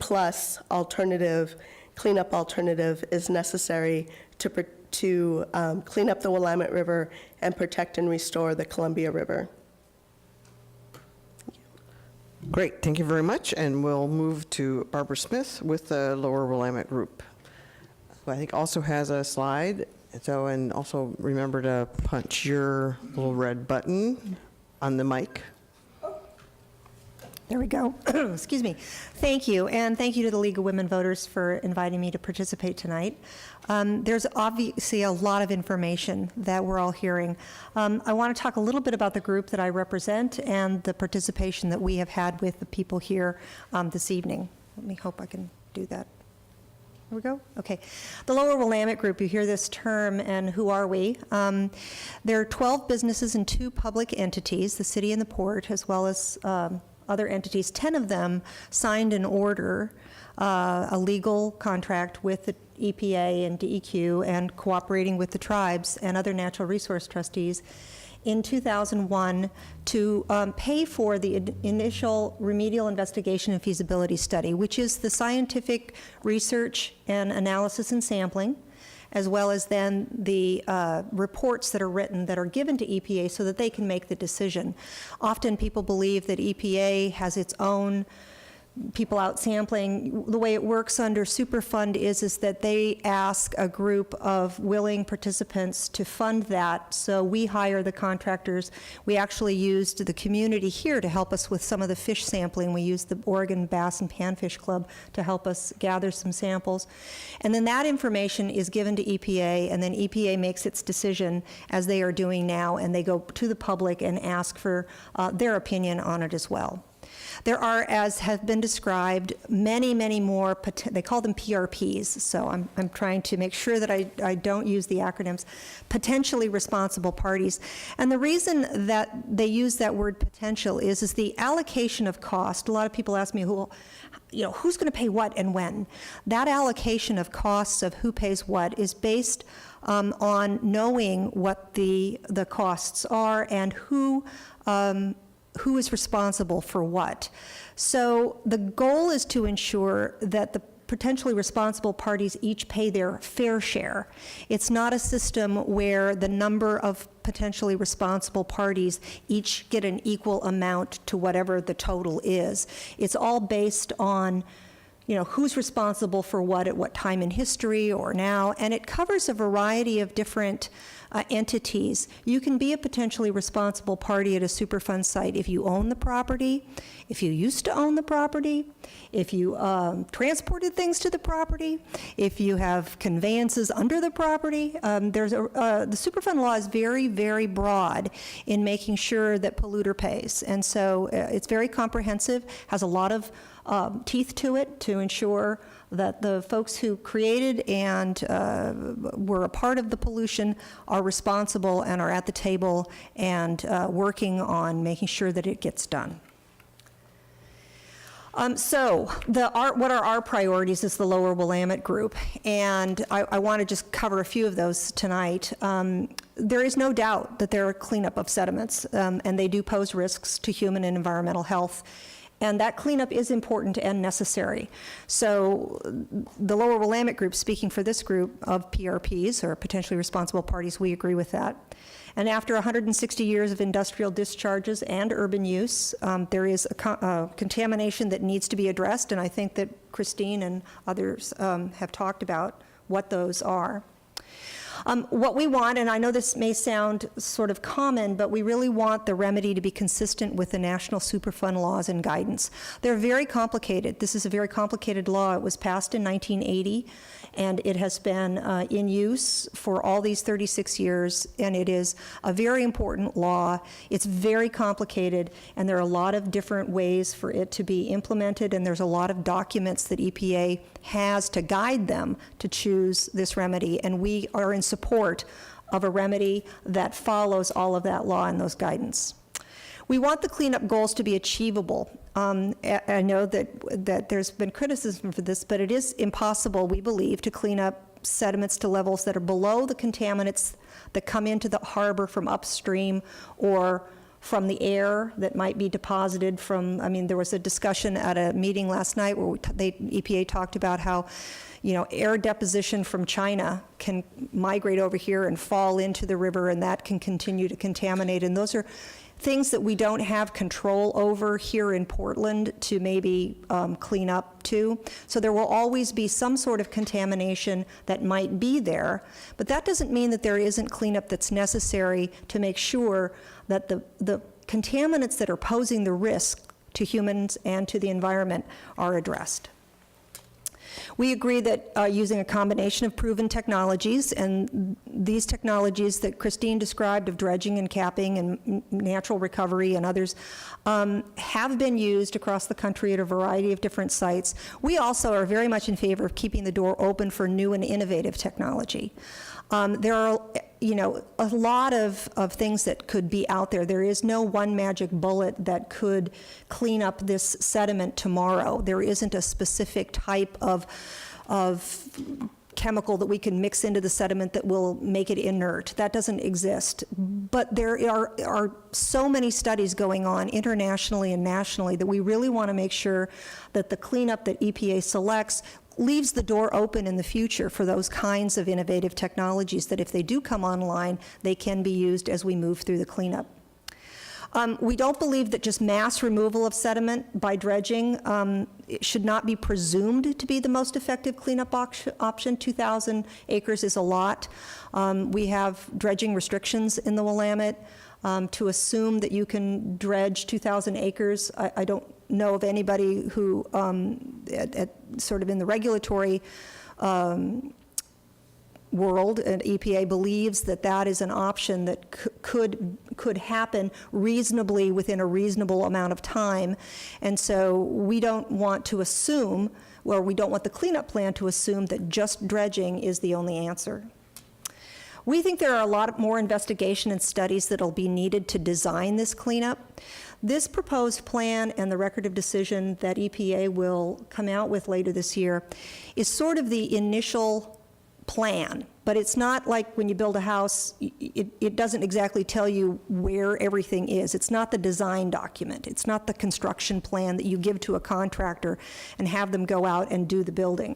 alternative, cleanup alternative, is necessary to clean up the Willamette River and protect and restore the Columbia River. Great, thank you very much, and we'll move to Barbara Smith with the Lower Willamette Group, who I think also has a slide. So, and also remember to punch your little red button on the mic. There we go. Excuse me. Thank you, and thank you to the League of Women Voters for inviting me to participate tonight. There's obviously a lot of information that we're all hearing. I want to talk a little bit about the group that I represent and the participation that we have had with the people here this evening. Let me hope I can do that. Here we go. Okay. The Lower Willamette Group, you hear this term, and who are we? There are 12 businesses and 2 public entities, the city and the port, as well as other entities. 10 of them signed an order, a legal contract with the EPA and DEQ, and cooperating with the tribes and other natural resource trustees in 2001 to pay for the initial remedial investigation and feasibility study, which is the scientific research and analysis and sampling, as well as then the reports that are written that are given to EPA so that they can make the decision. Often people believe that EPA has its own people out sampling. The way it works under Superfund is that they ask a group of willing participants to fund that. So we hire the contractors. We actually used the community here to help us with some of the fish sampling. We used the Oregon Bass and Panfish Club to help us gather some samples. And then that information is given to EPA, and then EPA makes its decision, as they are doing now, and they go to the public and ask for their opinion on it as well. There are, as have been described, many, many more, they call them PRPs, so I'm trying to make sure that I don't use the acronyms, potentially responsible parties. And the reason that they use that word potential is the allocation of cost. A lot of people ask me, who's going to pay what and when? That allocation of costs of who pays what is based on knowing what the costs are and who is responsible for what. So the goal is to ensure that the potentially responsible parties each pay their fair share. It's not a system where the number of potentially responsible parties each get an equal amount to whatever the total is. It's all based on who's responsible for what at what time in history or now, and it covers a variety of different entities. You can be a potentially responsible party at a Superfund site if you own the property, if you used to own the property, if you transported things to the property, if you have conveyances under the property. The Superfund law is very, very broad in making sure that polluter pays. And so it's very comprehensive, has a lot of teeth to it to ensure that the folks who created and were a part of the pollution are responsible and are at the table and working on making sure that it gets done. So what are our priorities as the Lower Willamette Group? And I want to just cover a few of those tonight. There is no doubt that there are cleanup of sediments, and they do pose risks to human and environmental health. And that cleanup is important and necessary. So the Lower Willamette Group, speaking for this group of PRPs, or potentially responsible parties, we agree with that. And after 160 years of industrial discharges and urban use, there is a contamination that needs to be addressed, and I think that Christine and others have talked about what those are. What we want, and I know this may sound sort of common, but we really want the remedy to be consistent with the National Superfund laws and guidance. They're very complicated. This is a very complicated law. It was passed in 1980, and it has been in use for all these 36 years, and it is a very important law. It's very complicated, and there are a lot of different ways for it to be implemented, and there's a lot of documents that EPA has to guide them to choose this remedy, and we are in support of a remedy that follows all of that law and those guidance. We want the cleanup goals to be achievable. I know that there's been criticism for this, but it is impossible, we believe, to clean up sediments to levels that are below the contaminants that come into the harbor from upstream or from the air that might be deposited from, there was a discussion at a meeting last night where EPA talked about how, air deposition from China can migrate over here and fall into the river, and that can continue to contaminate. And those are things that we don't have control over here in Portland to maybe clean up to. So there will always be some sort of contamination that might be there, but that doesn't mean that there isn't cleanup that's necessary to make sure that the contaminants that are posing the risk to humans and to the environment are addressed. We agree that using a combination of proven technologies, and these technologies that Christine described of dredging and capping and natural recovery and others have been used across the country at a variety of different sites. We also are very much in favor of keeping the door open for new and innovative technology. There are, a lot of things that could be out there. There is no one magic bullet that could clean up this sediment tomorrow. There isn't a specific type of chemical that we can mix into the sediment that will make it inert. That doesn't exist. But there are so many studies going on internationally and nationally that we really want to make sure that the cleanup that EPA selects leaves the door open in the future for those kinds of innovative technologies that if they do come online, they can be used as we move through the cleanup. We don't believe that just mass removal of sediment by dredging should not be presumed to be the most effective cleanup option. 2,000 acres is a lot. We have dredging restrictions in the Willamette. To assume that you can dredge 2,000 acres, I don't know of anybody who, sort of in the regulatory world, and EPA believes that that is an option that could happen reasonably within a reasonable amount of time. And so we don't want to assume, or we don't want the cleanup plan to assume that just dredging is the only answer. We think there are a lot more investigation and studies that will be needed to design this cleanup. This proposed plan and the record of decision that EPA will come out with later this year is sort of the initial plan, but it's not like when you build a house, it doesn't exactly tell you where everything is. It's not the design document. It's not the construction plan that you give to a contractor and have them go out and do the building.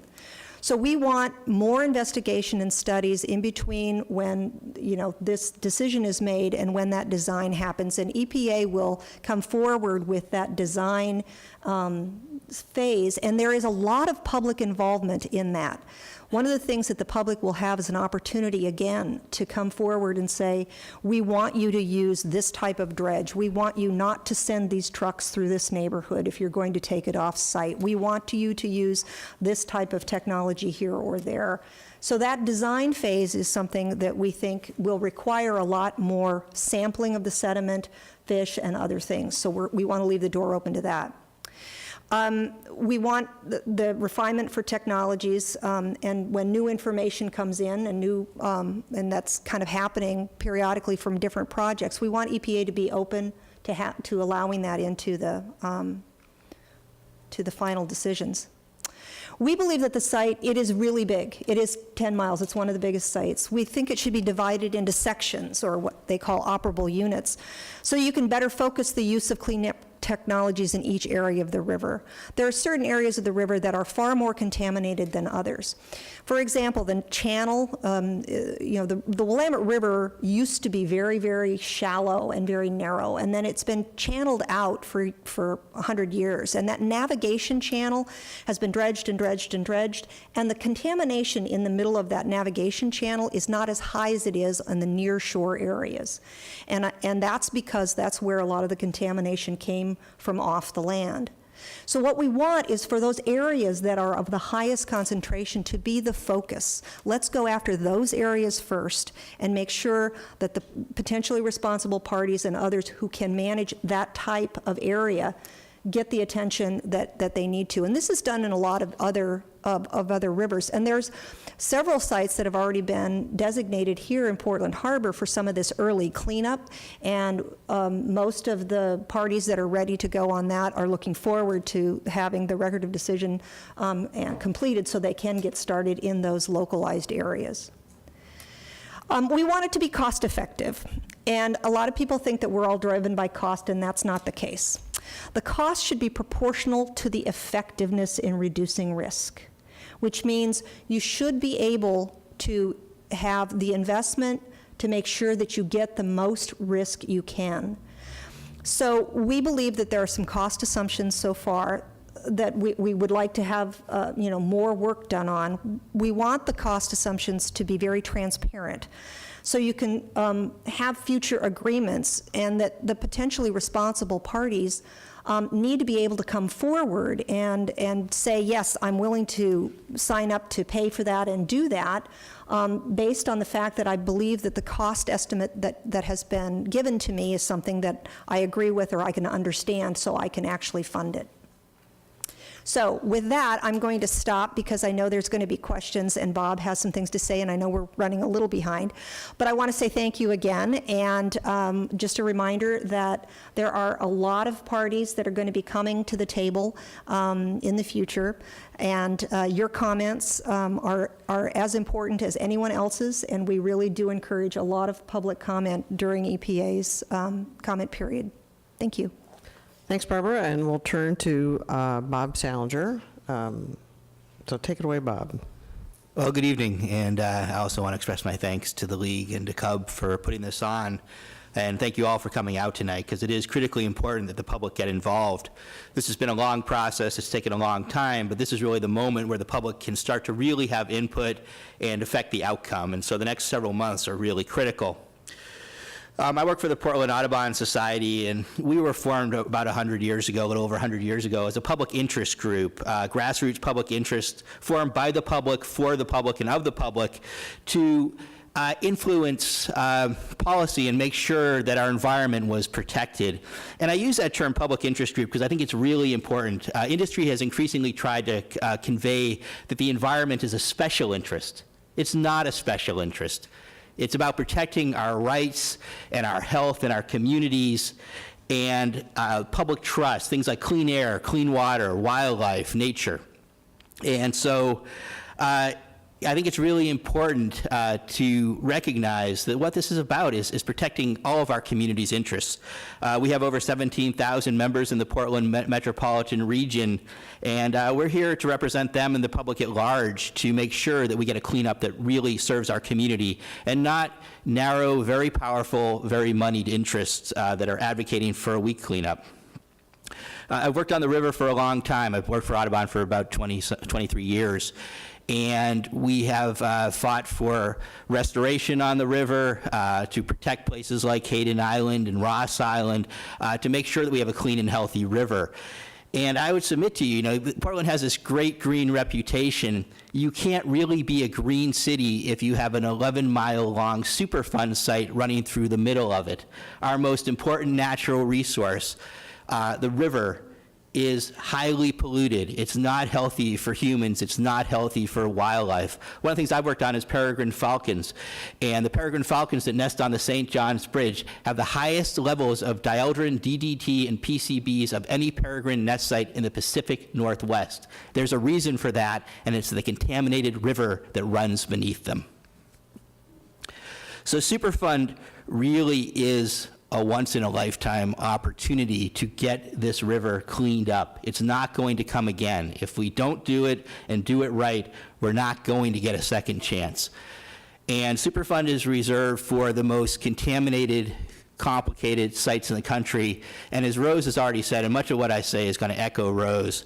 So we want more investigation and studies in between when, this decision is made and when that design happens. And EPA will come forward with that design phase, and there is a lot of public involvement in that. One of the things that the public will have is an opportunity, again, to come forward and say, we want you to use this type of dredge. We want you not to send these trucks through this neighborhood if you're going to take it off-site. We want you to use this type of technology here or there. So that design phase is something that we think will require a lot more sampling of the sediment, fish, and other things. So we want to leave the door open to that. We want the refinement for technologies, and when new information comes in, and that's kind of happening periodically from different projects, we want EPA to be open to allowing that into the final decisions. We believe that the site, it is really big. It is 10 miles. It's one of the biggest sites. We think it should be divided into sections, or what they call operable units, so you can better focus the use of clean technologies in each area of the river. There are certain areas of the river that are far more contaminated than others. For example, the channel, the Willamette River used to be very, very shallow and very narrow, and then it's been channeled out for 100 years. And that navigation channel has been dredged and dredged and dredged, and the contamination in the middle of that navigation channel is not as high as it is in the near shore areas. And that's because that's where a lot of the contamination came from off the land. So what we want is for those areas that are of the highest concentration to be the focus. Let's go after those areas first and make sure that the potentially responsible parties and others who can manage that type of area get the attention that they need to. And this is done in a lot of other rivers. And there's several sites that have already been designated here in Portland Harbor for some of this early cleanup. And most of the parties that are ready to go on that are looking forward to having the record of decision and completed so they can get started in those localized areas. We want it to be cost effective. And a lot of people think that we're all driven by cost, and that's not the case. The cost should be proportional to the effectiveness in reducing risk, which means you should be able to have the investment to make sure that you get the most risk you can. So we believe that there are some cost assumptions so far that we would like to have more work done on. We want the cost assumptions to be very transparent, so you can have future agreements, and that the potentially responsible parties need to be able to come forward and say, yes, I'm willing to sign up to pay for that and do that, based on the fact that I believe that the cost estimate that has been given to me is something that I agree with or I can understand, so I can actually fund it. So with that, I'm going to stop because I know there's going to be questions, and Bob has some things to say, and I know we're running a little behind. But I want to say thank you again, and just a reminder that there are a lot of parties that are going to be coming to the table in the future, and your comments are as important as anyone else's, and we really do encourage a lot of public comment during EPA's comment period. Thank you. Thanks, Barbara, and we'll turn to Bob Salinger. So take it away, Bob. Well, good evening, and I also want to express my thanks to the League and to Cub for putting this on, and thank you all for coming out tonight, because it is critically important that the public get involved. This has been a long process, it's taken a long time, but this is really the moment where the public can start to really have input and affect the outcome, and so the next several months are really critical. I work for the Portland Audubon Society, and we were formed about 100 years ago, a little over 100 years ago, as a public interest group, grassroots public interest formed by the public, for the public, and of the public to influence policy and make sure that our environment was protected. And I use that term public interest group because I think it's really important. Industry has increasingly tried to convey that the environment is a special interest. It's not a special interest. It's about protecting our rights and our health and our communities and public trust, things like clean air, clean water, wildlife, nature. And so I think it's really important to recognize that what this is about is protecting all of our community's interests. We have over 17,000 members in the Portland metropolitan region, and we're here to represent them and the public at large to make sure that we get a cleanup that really serves our community and not narrow, very powerful, very moneyed interests that are advocating for a weak cleanup. I've worked on the river for a long time. I've worked for Audubon for about 23 years. And we have fought for restoration on the river, to protect places like Hayden Island and Ross Island, to make sure that we have a clean and healthy river. And I would submit to you, Portland has this great green reputation. You can't really be a green city if you have an 11-mile-long Superfund site running through the middle of it. Our most important natural resource, the river, is highly polluted. It's not healthy for humans. It's not healthy for wildlife. One of the things I've worked on is peregrine falcons. And the peregrine falcons that nest on the St. John's Bridge have the highest levels of dieldrin, DDT, and PCBs of any peregrine nest site in the Pacific Northwest. There's a reason for that, and it's the contaminated river that runs beneath them. So Superfund really is a once-in-a-lifetime opportunity to get this river cleaned up. It's not going to come again. If we don't do it and do it right, we're not going to get a second chance. And Superfund is reserved for the most contaminated, complicated sites in the country. And as Rose has already said, and much of what I say is going to echo Rose,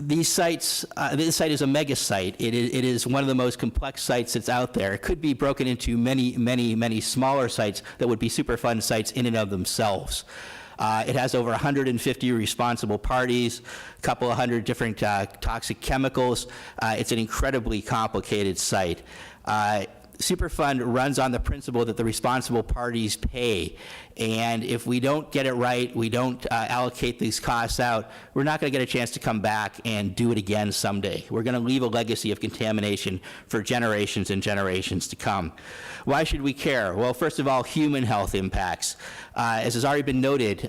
these sites, this site is a mega site. It is one of the most complex sites that's out there. It could be broken into many, many, many smaller sites that would be Superfund sites in and of themselves. It has over 150 responsible parties, a couple of hundred different toxic chemicals. It's an incredibly complicated site. Superfund runs on the principle that the responsible parties pay. And if we don't get it right, we don't allocate these costs out, we're not going to get a chance to come back and do it again someday. We're going to leave a legacy of contamination for generations and generations to come. Why should we care? Well, first of all, human health impacts. As has already been noted,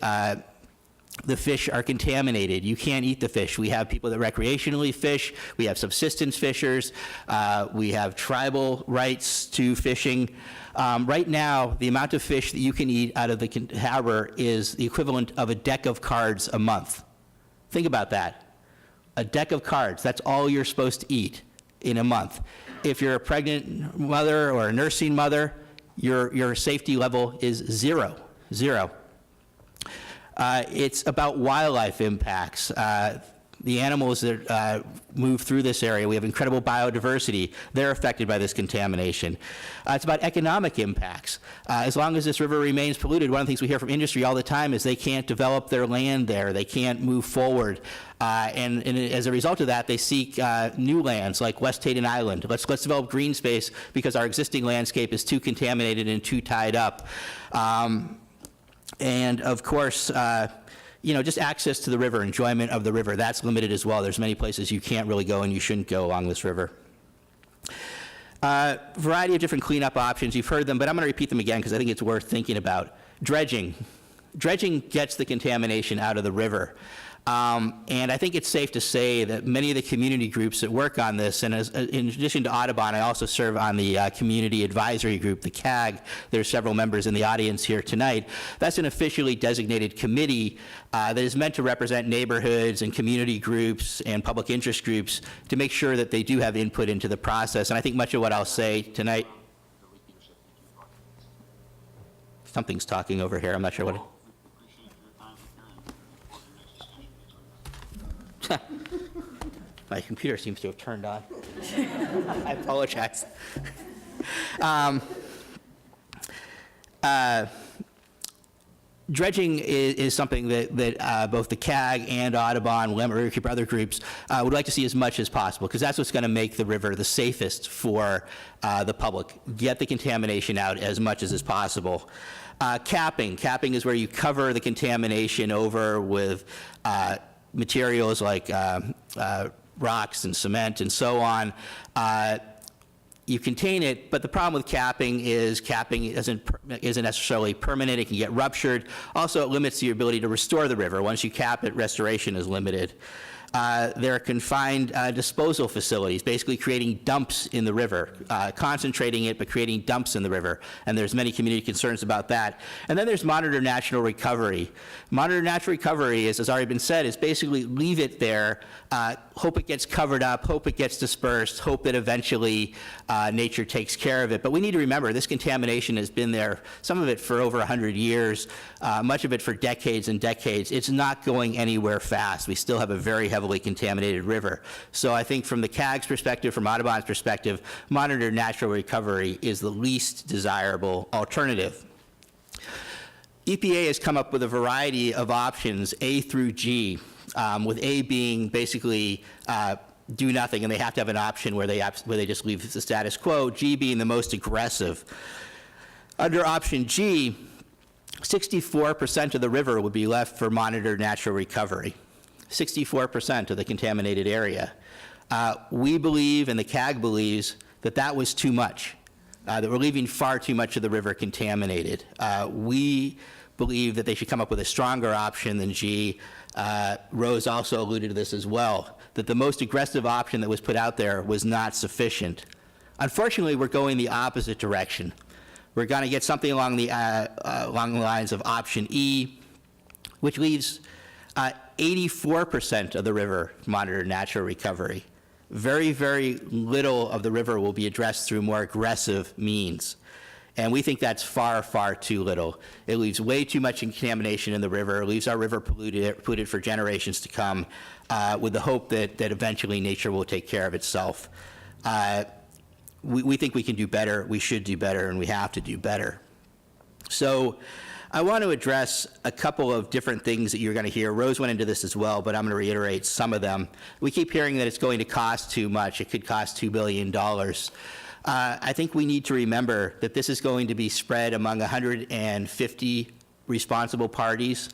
the fish are contaminated. You can't eat the fish. We have people that recreationally fish. We have subsistence fishers. We have tribal rights to fishing. Right now, the amount of fish that you can eat out of the harbor is the equivalent of a deck of cards a month. Think about that. A deck of cards, that's all you're supposed to eat in a month. If you're a pregnant mother or a nursing mother, your safety level is zero. It's about wildlife impacts. The animals that move through this area, we have incredible biodiversity. They're affected by this contamination. It's about economic impacts. As long as this river remains polluted, one of the things we hear from industry all the time is they can't develop their land there. They can't move forward. And as a result of that, they seek new lands like West Hayden Island. Let's develop green space because our existing landscape is too contaminated and too tied up. And of course, just access to the river, enjoyment of the river, that's limited as well. There's many places you can't really go and you shouldn't go along this river. Variety of different cleanup options, you've heard them, but I'm going to repeat them again because I think it's worth thinking about. Dredging. Dredging gets the contamination out of the river. And I think it's safe to say that many of the community groups that work on this, and in addition to Audubon, I also serve on the Community Advisory Group, the CAG. There's several members in the audience here tonight. That's an officially designated committee that is meant to represent neighborhoods and community groups and public interest groups to make sure that they do have input into the process. And I think much of what I'll say tonight, something's talking over here, I'm not sure what. My computer seems to have turned on. I apologize. Dredging is something that both the CAG and Audubon, Willamette, or other groups would like to see as much as possible, because that's what's going to make the river the safest for the public. Get the contamination out as much as is possible. Capping. Capping is where you cover the contamination over with materials like rocks and cement and so on. You contain it, but the problem with capping isn't necessarily permanent. It can get ruptured. Also, it limits your ability to restore the river. Once you cap it, restoration is limited. There are confined disposal facilities, basically creating dumps in the river, concentrating it, but creating dumps in the river. And there's many community concerns about that. And then there's monitored natural recovery. Monitored natural recovery, as has already been said, is basically leave it there, hope it gets covered up, hope it gets dispersed, hope that eventually nature takes care of it. But we need to remember this contamination has been there, some of it for over 100 years, much of it for decades and decades. It's not going anywhere fast. We still have a very heavily contaminated river. So I think from the CAG's perspective, from Audubon's perspective, monitored natural recovery is the least desirable alternative. EPA has come up with a variety of options, A through G, with A being basically do nothing, and they have to have an option where they just leave the status quo, G being the most aggressive. Under option G, 64% of the river would be left for monitored natural recovery, 64% of the contaminated area. We believe, and the CAG believes, that that was too much. That we're leaving far too much of the river contaminated. We believe that they should come up with a stronger option than G. Rose also alluded to this as well, that the most aggressive option that was put out there was not sufficient. Unfortunately, we're going the opposite direction. We're going to get something along the lines of option E, which leaves 84% of the river monitored natural recovery. Very, very little of the river will be addressed through more aggressive means. And we think that's far, far too little. It leaves way too much contamination in the river. It leaves our river polluted for generations to come, with the hope that eventually nature will take care of itself. We think we can do better, we should do better, and we have to do better. So I want to address a couple of different things that you're going to hear. Rose went into this as well, but I'm going to reiterate some of them. We keep hearing that it's going to cost too much. It could cost $2 billion. I think we need to remember that this is going to be spread among 150 responsible parties.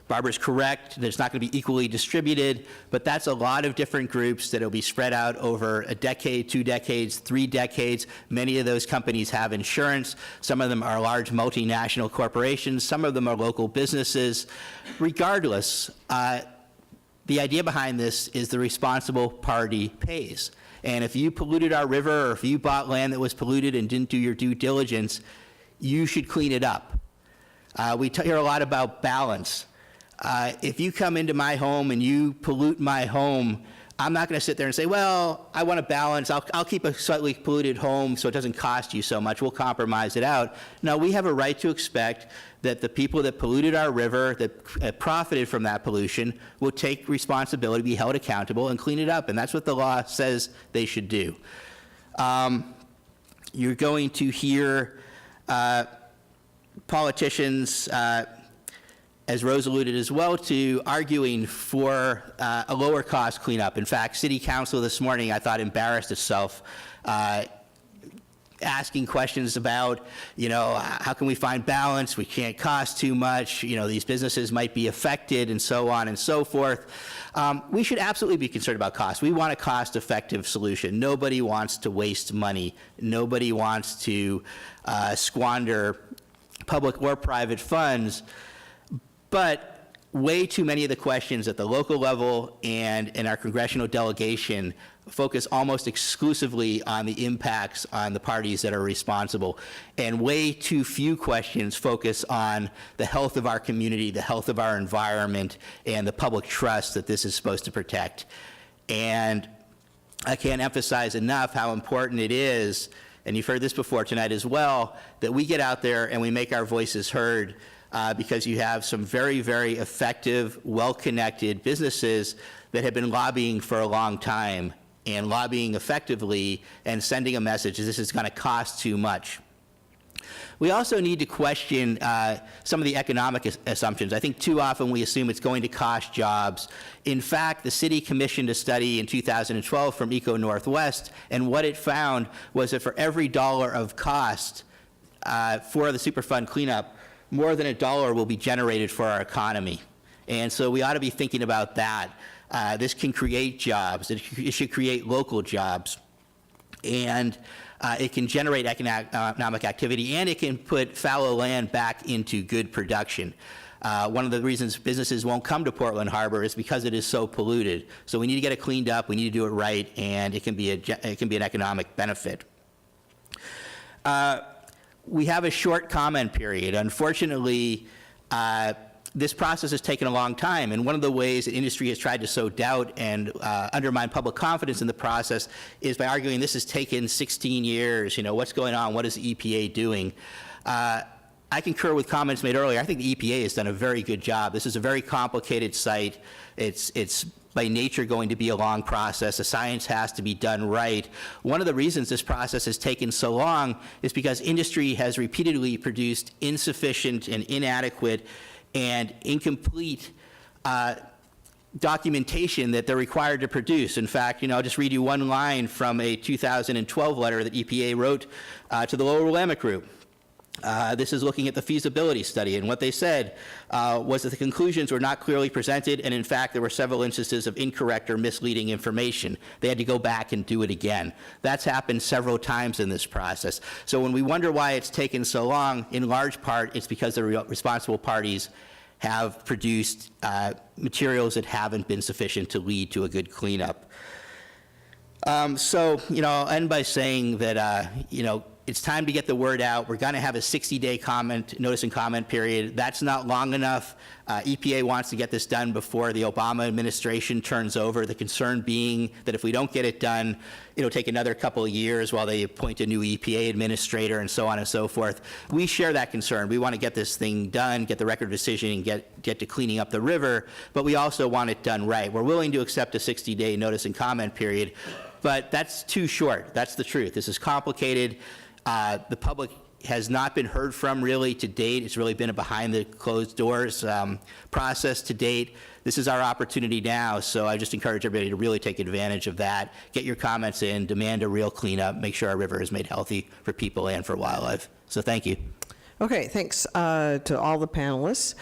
Barbara's correct, that it's not going to be equally distributed, but that's a lot of different groups that will be spread out over a decade, 2 decades, 3 decades. Many of those companies have insurance. Some of them are large multinational corporations. Some of them are local businesses. Regardless, the idea behind this is the responsible party pays. And if you polluted our river, or if you bought land that was polluted and didn't do your due diligence, you should clean it up. We hear a lot about balance. If you come into my home and you pollute my home, I'm not going to sit there and say, well, I want to balance. I'll keep a slightly polluted home so it doesn't cost you so much. We'll compromise it out. No, we have a right to expect that the people that polluted our river, that profited from that pollution, will take responsibility, be held accountable, and clean it up. And that's what the law says they should do. You're going to hear politicians, as Rose alluded as well to, arguing for a lower cost cleanup. In fact, City Council this morning, I thought, embarrassed itself, asking questions about, how can we find balance? We can't cost too much. These businesses might be affected, and so on and so forth. We should absolutely be concerned about cost. We want a cost-effective solution. Nobody wants to waste money. Nobody wants to squander public or private funds. But way too many of the questions at the local level and in our congressional delegation focus almost exclusively on the impacts on the parties that are responsible. And way too few questions focus on the health of our community, the health of our environment, and the public trust that this is supposed to protect. And I can't emphasize enough how important it is, and you've heard this before tonight as well, that we get out there and we make our voices heard. Because you have some very, very effective, well-connected businesses that have been lobbying for a long time, and lobbying effectively and sending a message that this is going to cost too much. We also need to question some of the economic assumptions. I think too often we assume it's going to cost jobs. In fact, the city commissioned a study in 2012 from Eco Northwest, and what it found was that for every dollar of cost for the Superfund cleanup, more than $1 will be generated for our economy. And so we ought to be thinking about that. This can create jobs. It should create local jobs. And it can generate economic activity, and it can put fallow land back into good production. One of the reasons businesses won't come to Portland Harbor is because it is so polluted. So we need to get it cleaned up, we need to do it right, and it can be an economic benefit. We have a short comment period. Unfortunately, this process has taken a long time, and one of the ways the industry has tried to sow doubt and undermine public confidence in the process is by arguing this has taken 16 years, what's going on, what is the EPA doing? I concur with comments made earlier. I think the EPA has done a very good job. This is a very complicated site. It's by nature going to be a long process. The science has to be done right. One of the reasons this process has taken so long is because industry has repeatedly produced insufficient and inadequate and incomplete documentation that they're required to produce. In fact, I'll just read you one line from a 2012 letter that EPA wrote to the Lower Willamette Group. This is looking at the feasibility study, and what they said was that the conclusions were not clearly presented, and in fact, there were several instances of incorrect or misleading information. They had to go back and do it again. That's happened several times in this process. So when we wonder why it's taken so long, in large part, it's because the responsible parties have produced materials that haven't been sufficient to lead to a good cleanup. So, I'll end by saying that, it's time to get the word out. We're going to have a 60-day notice and comment period. That's not long enough. EPA wants to get this done before the Obama administration turns over, the concern being that if we don't get it done, it'll take another couple of years while they appoint a new EPA administrator and so on and so forth. We share that concern. We want to get this thing done, get the record of decision, and get to cleaning up the river, but we also want it done right. We're willing to accept a 60-day notice and comment period, but that's too short. That's the truth. This is complicated. The public has not been heard from really to date. It's really been a behind the closed doors process to date. This is our opportunity now, so I just encourage everybody to really take advantage of that. Get your comments in, demand a real cleanup, make sure our river is made healthy for people and for wildlife. So thank you. Okay, thanks to all the panelists.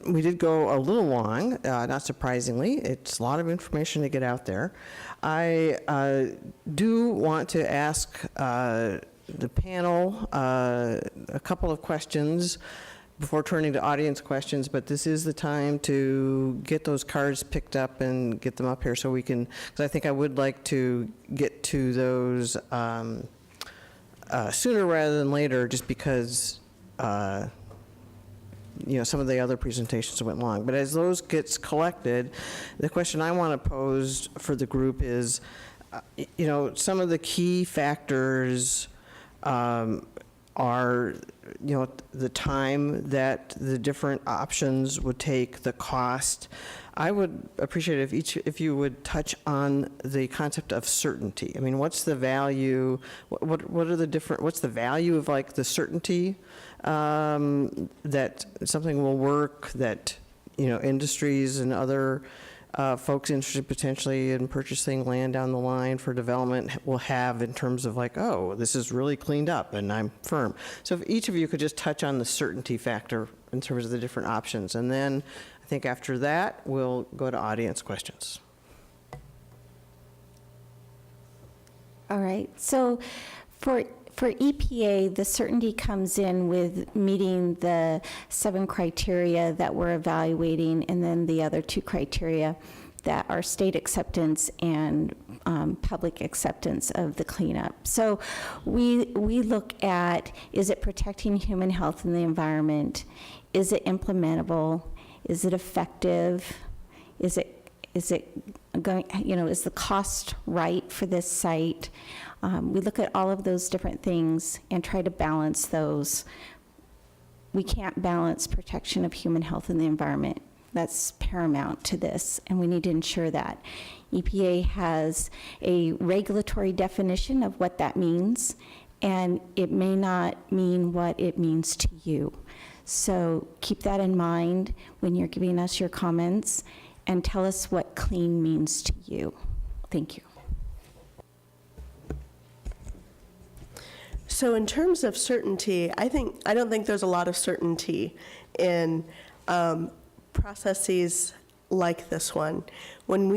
We did go a little long, not surprisingly. It's a lot of information to get out there. I do want to ask the panel a couple of questions before turning to audience questions, but this is the time to get those cards picked up and get them up here so we can, because I think I would like to get to those sooner rather than later, just because some of the other presentations went long. But as those gets collected, the question I want to pose for the group is, some of the key factors are, the time that the different options would take, the cost. I would appreciate it if you would touch on the concept of certainty. I mean, what's the value? What's the value of like the certainty that something will work, that industries and other folks interested potentially in purchasing land down the line for development will have in terms of like, oh, this is really cleaned up and I'm firm. So if each of you could just touch on the certainty factor in terms of the different options, and then I think after that we'll go to audience questions. All right, so for EPA, the certainty comes in with meeting the 7 criteria that we're evaluating, and then the other 2 criteria that are state acceptance and public acceptance of the cleanup. So we look at, is it protecting human health and the environment? Is it implementable? Is it effective? Is going, is the cost right for this site? We look at all of those different things and try to balance those. We can't balance protection of human health and the environment. That's paramount to this, and we need to ensure that. EPA has a regulatory definition of what that means, and it may not mean what it means to you. So keep that in mind when you're giving us your comments, and tell us what clean means to you. Thank you. So in terms of certainty, I don't think there's a lot of certainty in processes like this one. When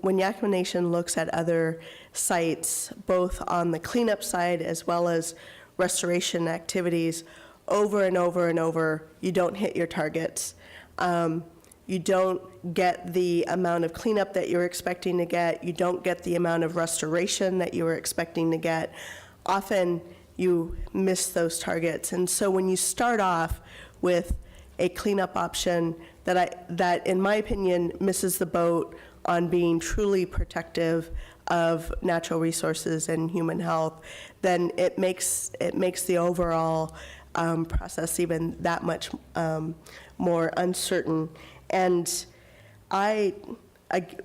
Yakima Nation looks at other sites, both on the cleanup side as well as restoration activities, over and over and over, you don't hit your targets. You don't get the amount of cleanup that you're expecting to get. You don't get the amount of restoration that you were expecting to get. Often you miss those targets. And so when you start off with a cleanup option that in my opinion misses the boat on being truly protective of natural resources and human health, then it makes the overall process even that much more uncertain. And I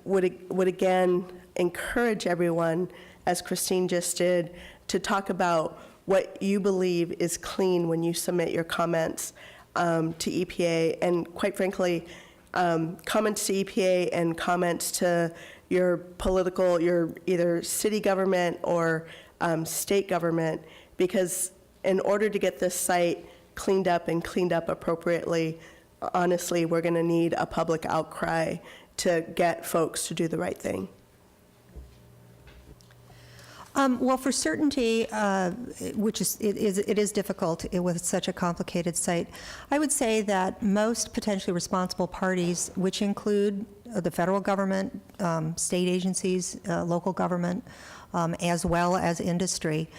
would again encourage everyone, as Christine just did, to talk about what you believe is clean when you submit your comments to EPA, and quite frankly, comments to EPA and comments to your political, your either city government or state government, because in order to get this site cleaned up and cleaned up appropriately, honestly, we're going to need a public outcry to get folks to do the right thing. Well, for certainty, which it is difficult with such a complicated site, I would say that most potentially responsible parties, which include the federal government, state agencies, local government, as well as industry,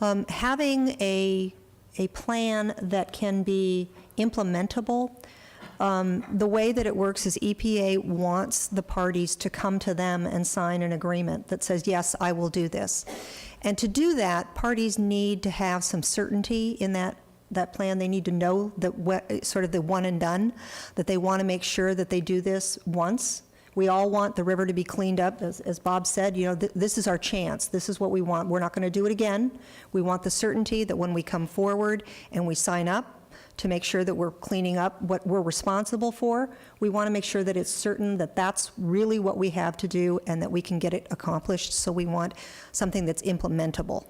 having a plan that can be implementable. The way that it works is EPA wants the parties to come to them and sign an agreement that says, yes, I will do this. And to do that, parties need to have some certainty in that plan. They need to know that sort of the one and done, that they want to make sure that they do this once. We all want the river to be cleaned up. As Bob said, this is our chance. This is what we want. We're not going to do it again. We want the certainty that when we come forward and we sign up to make sure that we're cleaning up what we're responsible for, we want to make sure that it's certain that that's really what we have to do and that we can get it accomplished. So we want something that's implementable.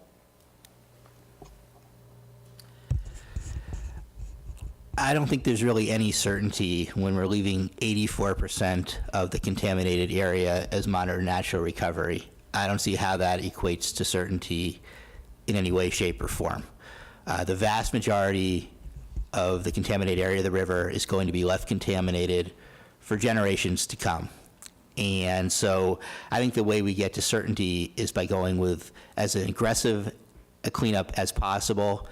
I don't think there's really any certainty when we're leaving 84% of the contaminated area as monitored natural recovery. I don't see how that equates to certainty in any way, shape, or form. The vast majority of the contaminated area of the river is going to be left contaminated for generations to come. And so I think the way we get to certainty is by going with as an aggressive a cleanup as possible.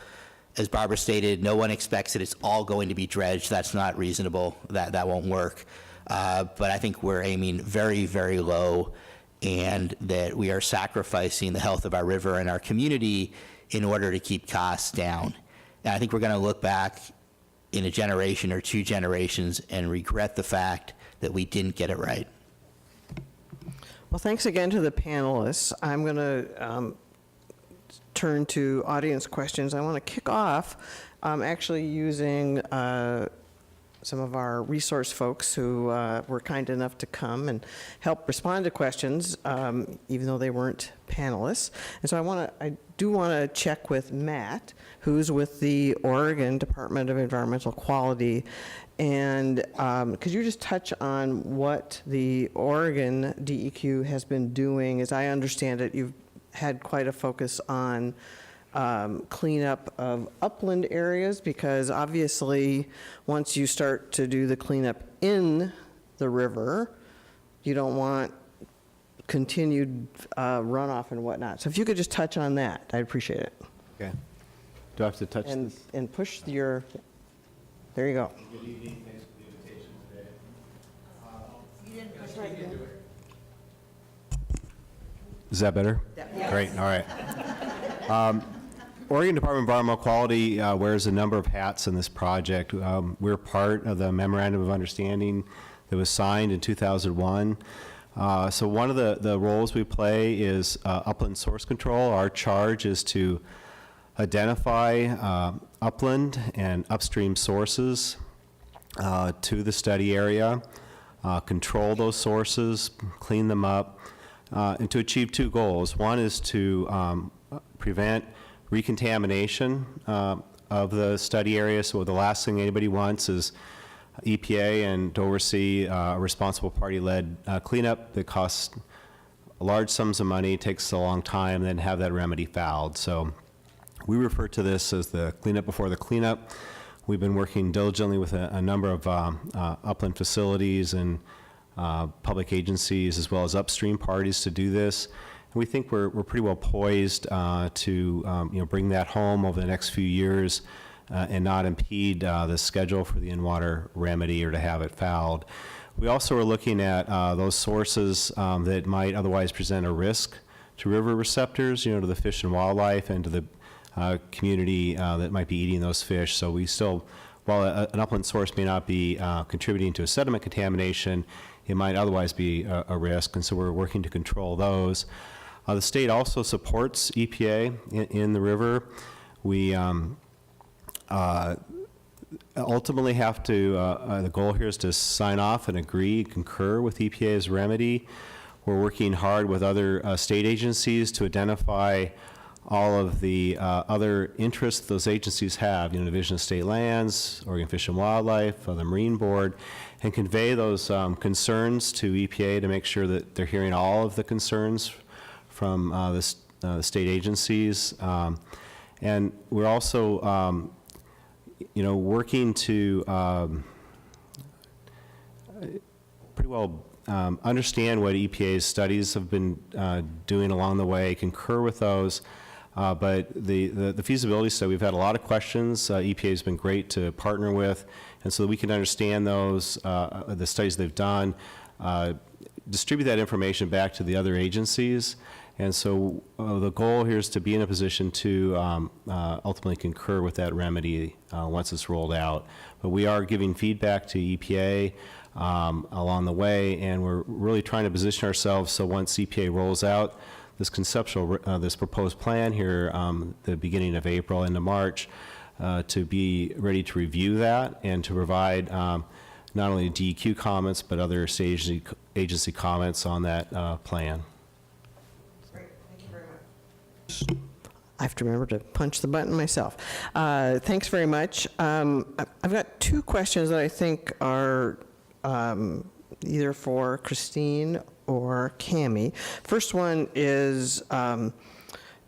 As Barbara stated, no one expects that it's all going to be dredged. That's not reasonable. That won't work. But I think we're aiming very, very low, and that we are sacrificing the health of our river and our community in order to keep costs down. And I think we're going to look back in a generation or 2 generations and regret the fact that we didn't get it right. Well, thanks again to the panelists. I'm going to turn to audience questions. I want to kick off actually using some of our resource folks who were kind enough to come and help respond to questions, even though they weren't panelists. And so I do want to check with Matt, who's with the Oregon Department of Environmental Quality. And could you just touch on what the Oregon DEQ has been doing? As I understand it, you've had quite a focus on cleanup of upland areas, because obviously once you start to do the cleanup in the river, you don't want continued runoff and whatnot. So if you could just touch on that, I'd appreciate it. Okay. Do I have to touch And, this? and push your, there you go. Good evening. Thanks for the invitation today. Is that better? Yeah. Great. All right. Oregon Department of Environmental Quality wears a number of hats in this project. We're part of the Memorandum of Understanding that was signed in 2001. So one of the roles we play is upland source control. Our charge is to identify upland and upstream sources to the study area, control those sources, clean them up, and to achieve 2 goals. One is to prevent recontamination of the study area. So the last thing anybody wants is EPA and to oversee a responsible party-led cleanup that costs large sums of money, takes a long time, and then have that remedy fouled. So we refer to this as the cleanup before the cleanup. We've been working diligently with a number of upland facilities and public agencies as well as upstream parties to do this. And we think we're pretty well poised to bring that home over the next few years and not impede the schedule for the in-water remedy or to have it fouled. We also are looking at those sources that might otherwise present a risk to river receptors, to the fish and wildlife and to the community that might be eating those fish. So we still, while an upland source may not be contributing to a sediment contamination, it might otherwise be a risk, and so we're working to control those. The state also supports EPA in the river. We ultimately have to, the goal here is to sign off and agree, concur with EPA's remedy. We're working hard with other state agencies to identify all of the other interests those agencies have, Division of State Lands, Oregon Fish and Wildlife, the Marine Board, and convey those concerns to EPA to make sure that they're hearing all of the concerns from the state agencies. And we're also, working to pretty well understand what EPA's studies have been doing along the way, concur with those. But the feasibility study, we've had a lot of questions. EPA has been great to partner with, and so that we can understand those, the studies they've done, distribute that information back to the other agencies. And so the goal here is to be in a position to ultimately concur with that remedy once it's rolled out. But we are giving feedback to EPA along the way, and we're really trying to position ourselves so once EPA rolls out this conceptual, this proposed plan here, the beginning of April into March, to be ready to review that and to provide not only DEQ comments, but other state agency comments on that plan. Great, thank you very much. I have to remember to punch the button myself. Thanks very much. I've got two questions that I think are either for Christine or Cammie. First one is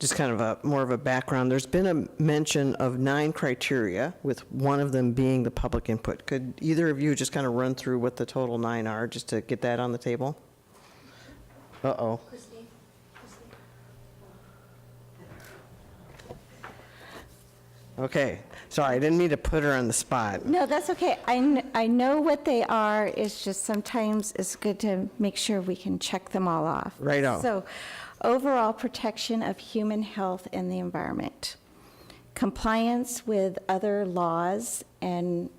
just kind of more of a background. There's been a mention of 9 criteria, with one of them being the public input. Could either of you just kind of run through what the total 9 are, just to get that on the table? Uh-oh. Okay, sorry, I didn't mean to put her on the spot. No, that's okay. I know what they are. It's just sometimes it's good to make sure we can check them all off. Right on. So, overall protection of human health and the environment, compliance with other laws and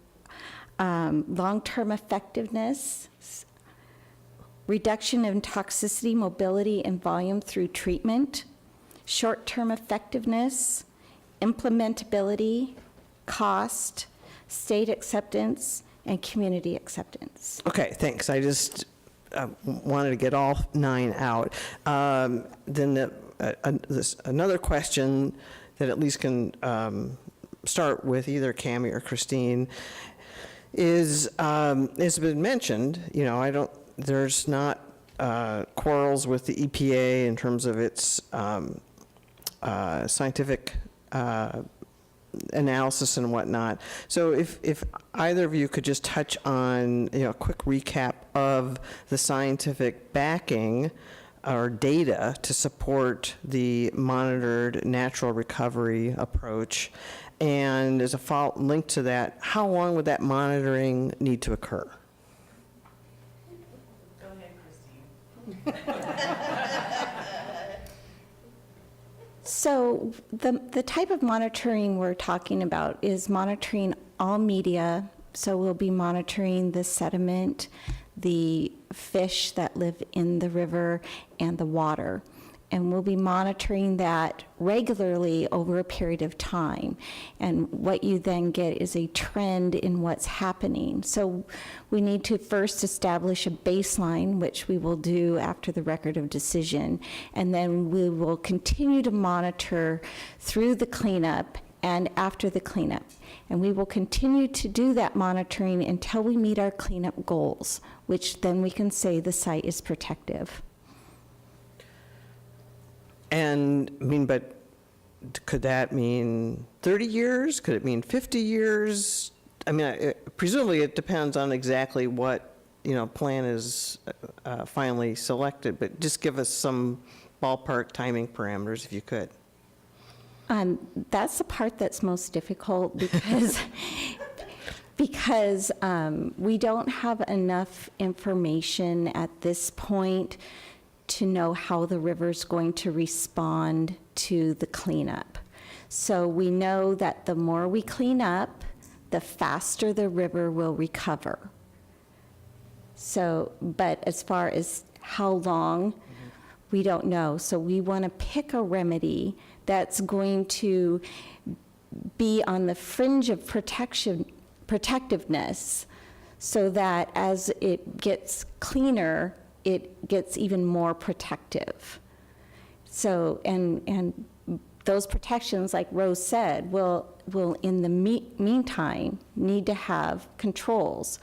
long-term effectiveness, reduction in toxicity, mobility, and volume through treatment, short-term effectiveness, implementability, cost, state acceptance, and community acceptance. Okay, thanks. I just wanted to get all 9 out. Then another question that at least can start with either Cammie or Christine is, it's been mentioned, there's not quarrels with the EPA in terms of its scientific analysis and whatnot. So if either of you could just touch on, a quick recap of the scientific backing or data to support the monitored natural recovery approach, and as a link to that, how long would that monitoring need to occur? Go ahead, Christine. So the type of monitoring we're talking about is monitoring all media. So we'll be monitoring the sediment, the fish that live in the river, and the water. And we'll be monitoring that regularly over a period of time. And what you then get is a trend in what's happening. So we need to first establish a baseline, which we will do after the record of decision. And then we will continue to monitor through the cleanup and after the cleanup. And we will continue to do that monitoring until we meet our cleanup goals, which then we can say the site is protective. And, but could that mean 30 years? Could it mean 50 years? Presumably it depends on exactly what, plan is finally selected, but just give us some ballpark timing parameters if you could. That's the part that's most difficult because we don't have enough information at this point to know how the river's going to respond to the cleanup. So we know that the more we clean up, the faster the river will recover. So, but as far as how long, we don't know. So we want to pick a remedy that's going to be on the fringe of protectiveness, so that as it gets cleaner, it gets even more protective. So, and those protections, like Rose said, will in the meantime need to have controls,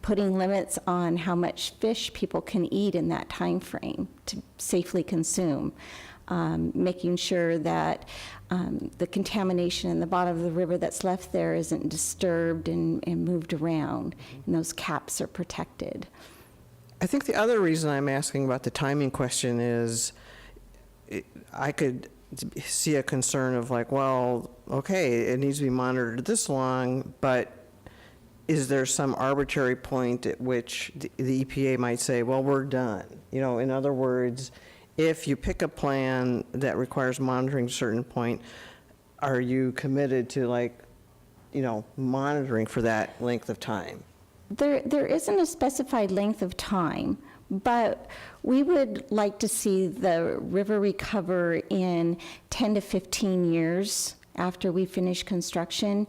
putting limits on how much fish people can eat in that time frame to safely consume, making sure that the contamination in the bottom of the river that's left there isn't disturbed and moved around, and those caps are protected. I think the other reason I'm asking about the timing question is I could see a concern of like, well, okay, it needs to be monitored this long, but is there some arbitrary point at which the EPA might say, well, we're done? You know, in other words, if you pick a plan that requires monitoring at a certain point, are you committed to, like, you know, monitoring for that length of time? There isn't a specified length of time, but we would like to see the river recover in 10 to 15 years after we finish construction.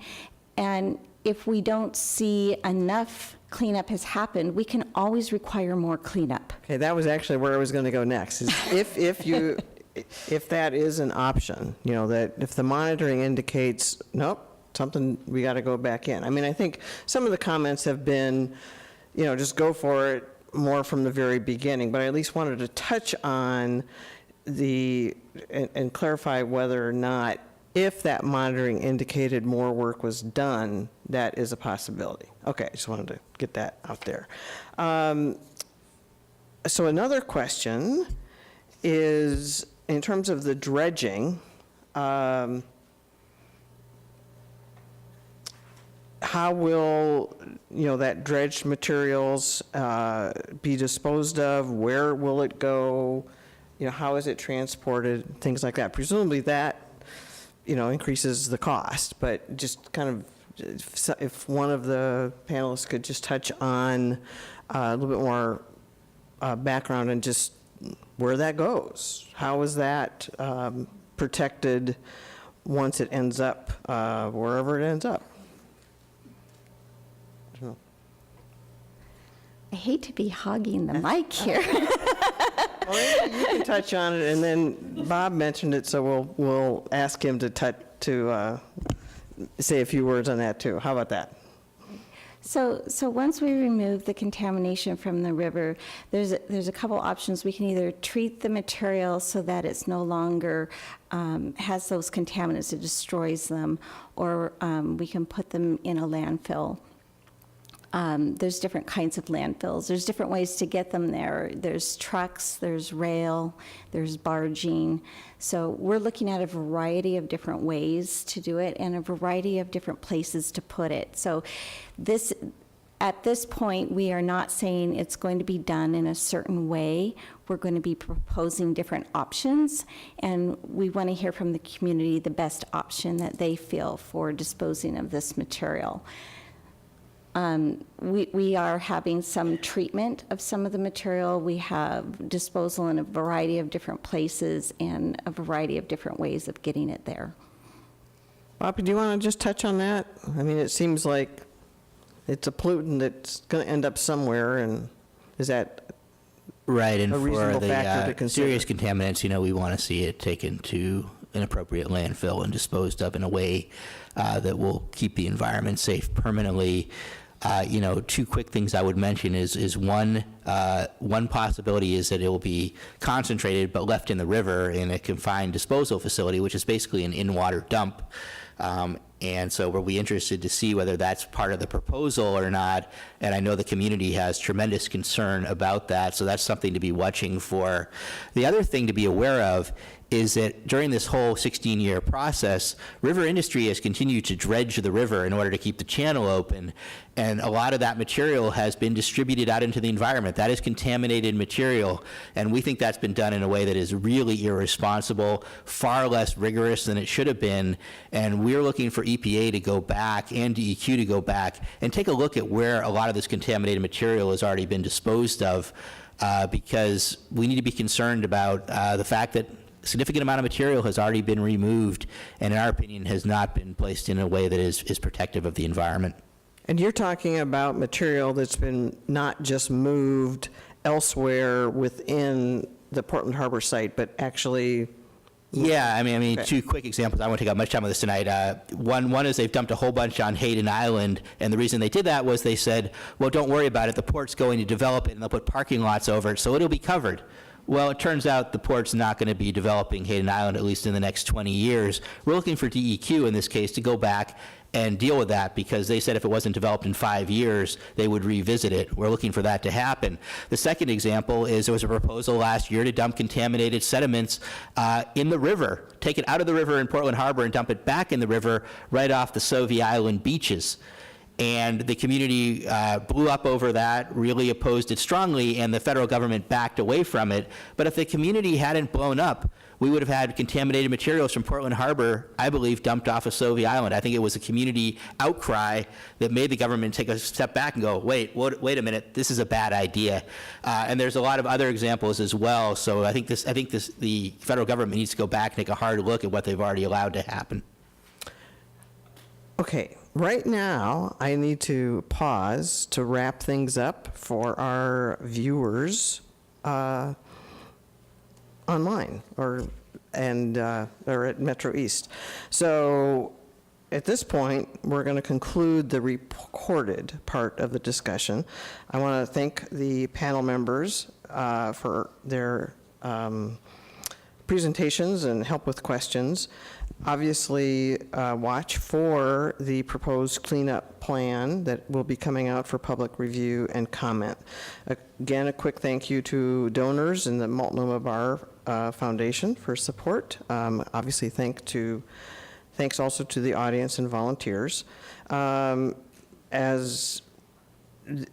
And if we don't see enough cleanup has happened, we can always require more cleanup. Okay, that was actually where I was going to go next. Is if that is an option, you know, that if the monitoring indicates, nope, something, we got to go back in. I mean, I think some of the comments have been, you know, just go for it more from the very beginning, but I at least wanted to touch on and clarify whether or not, if that monitoring indicated more work was done, that is a possibility. Okay, I just wanted to get that out there. So another question is, in terms of the dredging, how will, you know, that dredged materials be disposed of? Where will it go? You know, how is it transported? Things like that. Presumably that, you know, increases the cost, but just kind of, if one of the panelists could just touch on a little bit more background and just where that goes. How is that protected once it ends up wherever it ends up? I don't know. I hate to be hogging the mic here. Well, you can touch on it, and then Bob mentioned it, so we'll ask him to say a few words on that too. How about that? So once we remove the contamination from the river, there's a couple options. We can either treat the material so that it's no longer has those contaminants, it destroys them, or we can put them in a landfill. There's different kinds of landfills. There's different ways to get them there. There's trucks, there's rail, there's barging. So we're looking at a variety of different ways to do it and a variety of different places to put it. So at this point, we are not saying it's going to be done in a certain way. We're going to be proposing different options, and we want to hear from the community the best option that they feel for disposing of this material. We are having some treatment of some of the material. We have disposal in a variety of different places and a variety of different ways of getting it there. Bobby, do you want to just touch on that? I mean, it seems like it's a pollutant that's going to end up somewhere, and is that Right, and a for reasonable factor to the consider? serious contaminants, you know, we want to see it taken to an appropriate landfill and disposed of in a way that will keep the environment safe permanently. You know, two quick things I would mention is one possibility is that it will be concentrated but left in the river in a confined disposal facility, which is basically an in-water dump. And so we'll be interested to see whether that's part of the proposal or not. And I know the community has tremendous concern about that, so that's something to be watching for. The other thing to be aware of is that during this whole 16-year process, river industry has continued to dredge the river in order to keep the channel open, and a lot of that material has been distributed out into the environment. That is contaminated material, and we think that's been done in a way that is really irresponsible, far less rigorous than it should have been, and we're looking for EPA to go back and DEQ to go back and take a look at where a lot of this contaminated material has already been disposed of, because we need to be concerned about the fact that a significant amount of material has already been removed, and in our opinion has not been placed in a way that is protective of the environment. And you're talking about material that's been not just moved elsewhere within the Portland Harbor site, but actually... Yeah, I mean, Okay. two quick examples. I won't take up much time on this tonight. One is they've dumped a whole bunch on Hayden Island, and the reason they did that was they said, well, don't worry about it. The port's going to develop it, and they'll put parking lots over it, so it'll be covered. Well, it turns out the port's not going to be developing Hayden Island, at least in the next 20 years. We're looking for DEQ in this case to go back and deal with that, because they said if it wasn't developed in 5 years, they would revisit it. We're looking for that to happen. The second example is there was a proposal last year to dump contaminated sediments in the river, take it out of the river in Portland Harbor and dump it back in the river right off the Sauvie Island beaches. And the community blew up over that, really opposed it strongly, and the federal government backed away from it. But if the community hadn't blown up, we would have had contaminated materials from Portland Harbor, I believe, dumped off of Sauvie Island. I think it was a community outcry that made the government take a step back and go, wait a minute, this is a bad idea. And there's a lot of other examples as well. So I think the federal government needs to go back and take a hard look at what they've already allowed to happen. Okay, right now, I need to pause to wrap things up for our viewers online or at Metro East. So at this point, we're going to conclude the recorded part of the discussion. I want to thank the panel members for their presentations and help with questions. Obviously, watch for the proposed cleanup plan that will be coming out for public review and comment. Again, a quick thank you to donors in the Multnomah Bar Foundation for support. Obviously, thanks also to the audience and volunteers. As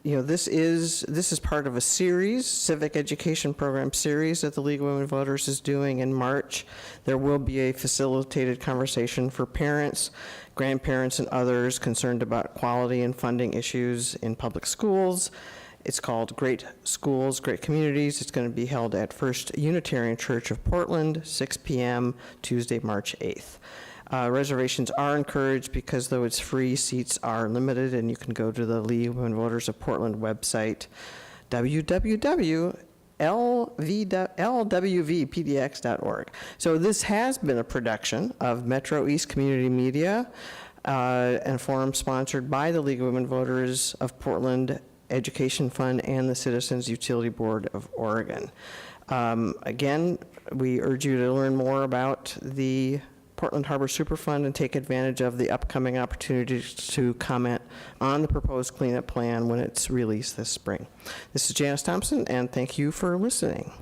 you know, this is part of a series, civic education program series that the League of Women Voters is doing in March. There will be a facilitated conversation for parents, grandparents, and others concerned about quality and funding issues in public schools. It's called Great Schools, Great Communities. It's going to be held at First Unitarian Church of Portland, 6 p.m., Tuesday, March 8th. Reservations are encouraged because though it's free, seats are limited, and you can go to the League of Women Voters of Portland website, www.lwvpdx.org. So this has been a production of Metro East Community Media and forum sponsored by the League of Women Voters of Portland Education Fund and the Citizens Utility Board of Oregon. Again, we urge you to learn more about the Portland Harbor Superfund and take advantage of the upcoming opportunities to comment on the proposed cleanup plan when it's released this spring. This is Janice Thompson, and thank you for listening.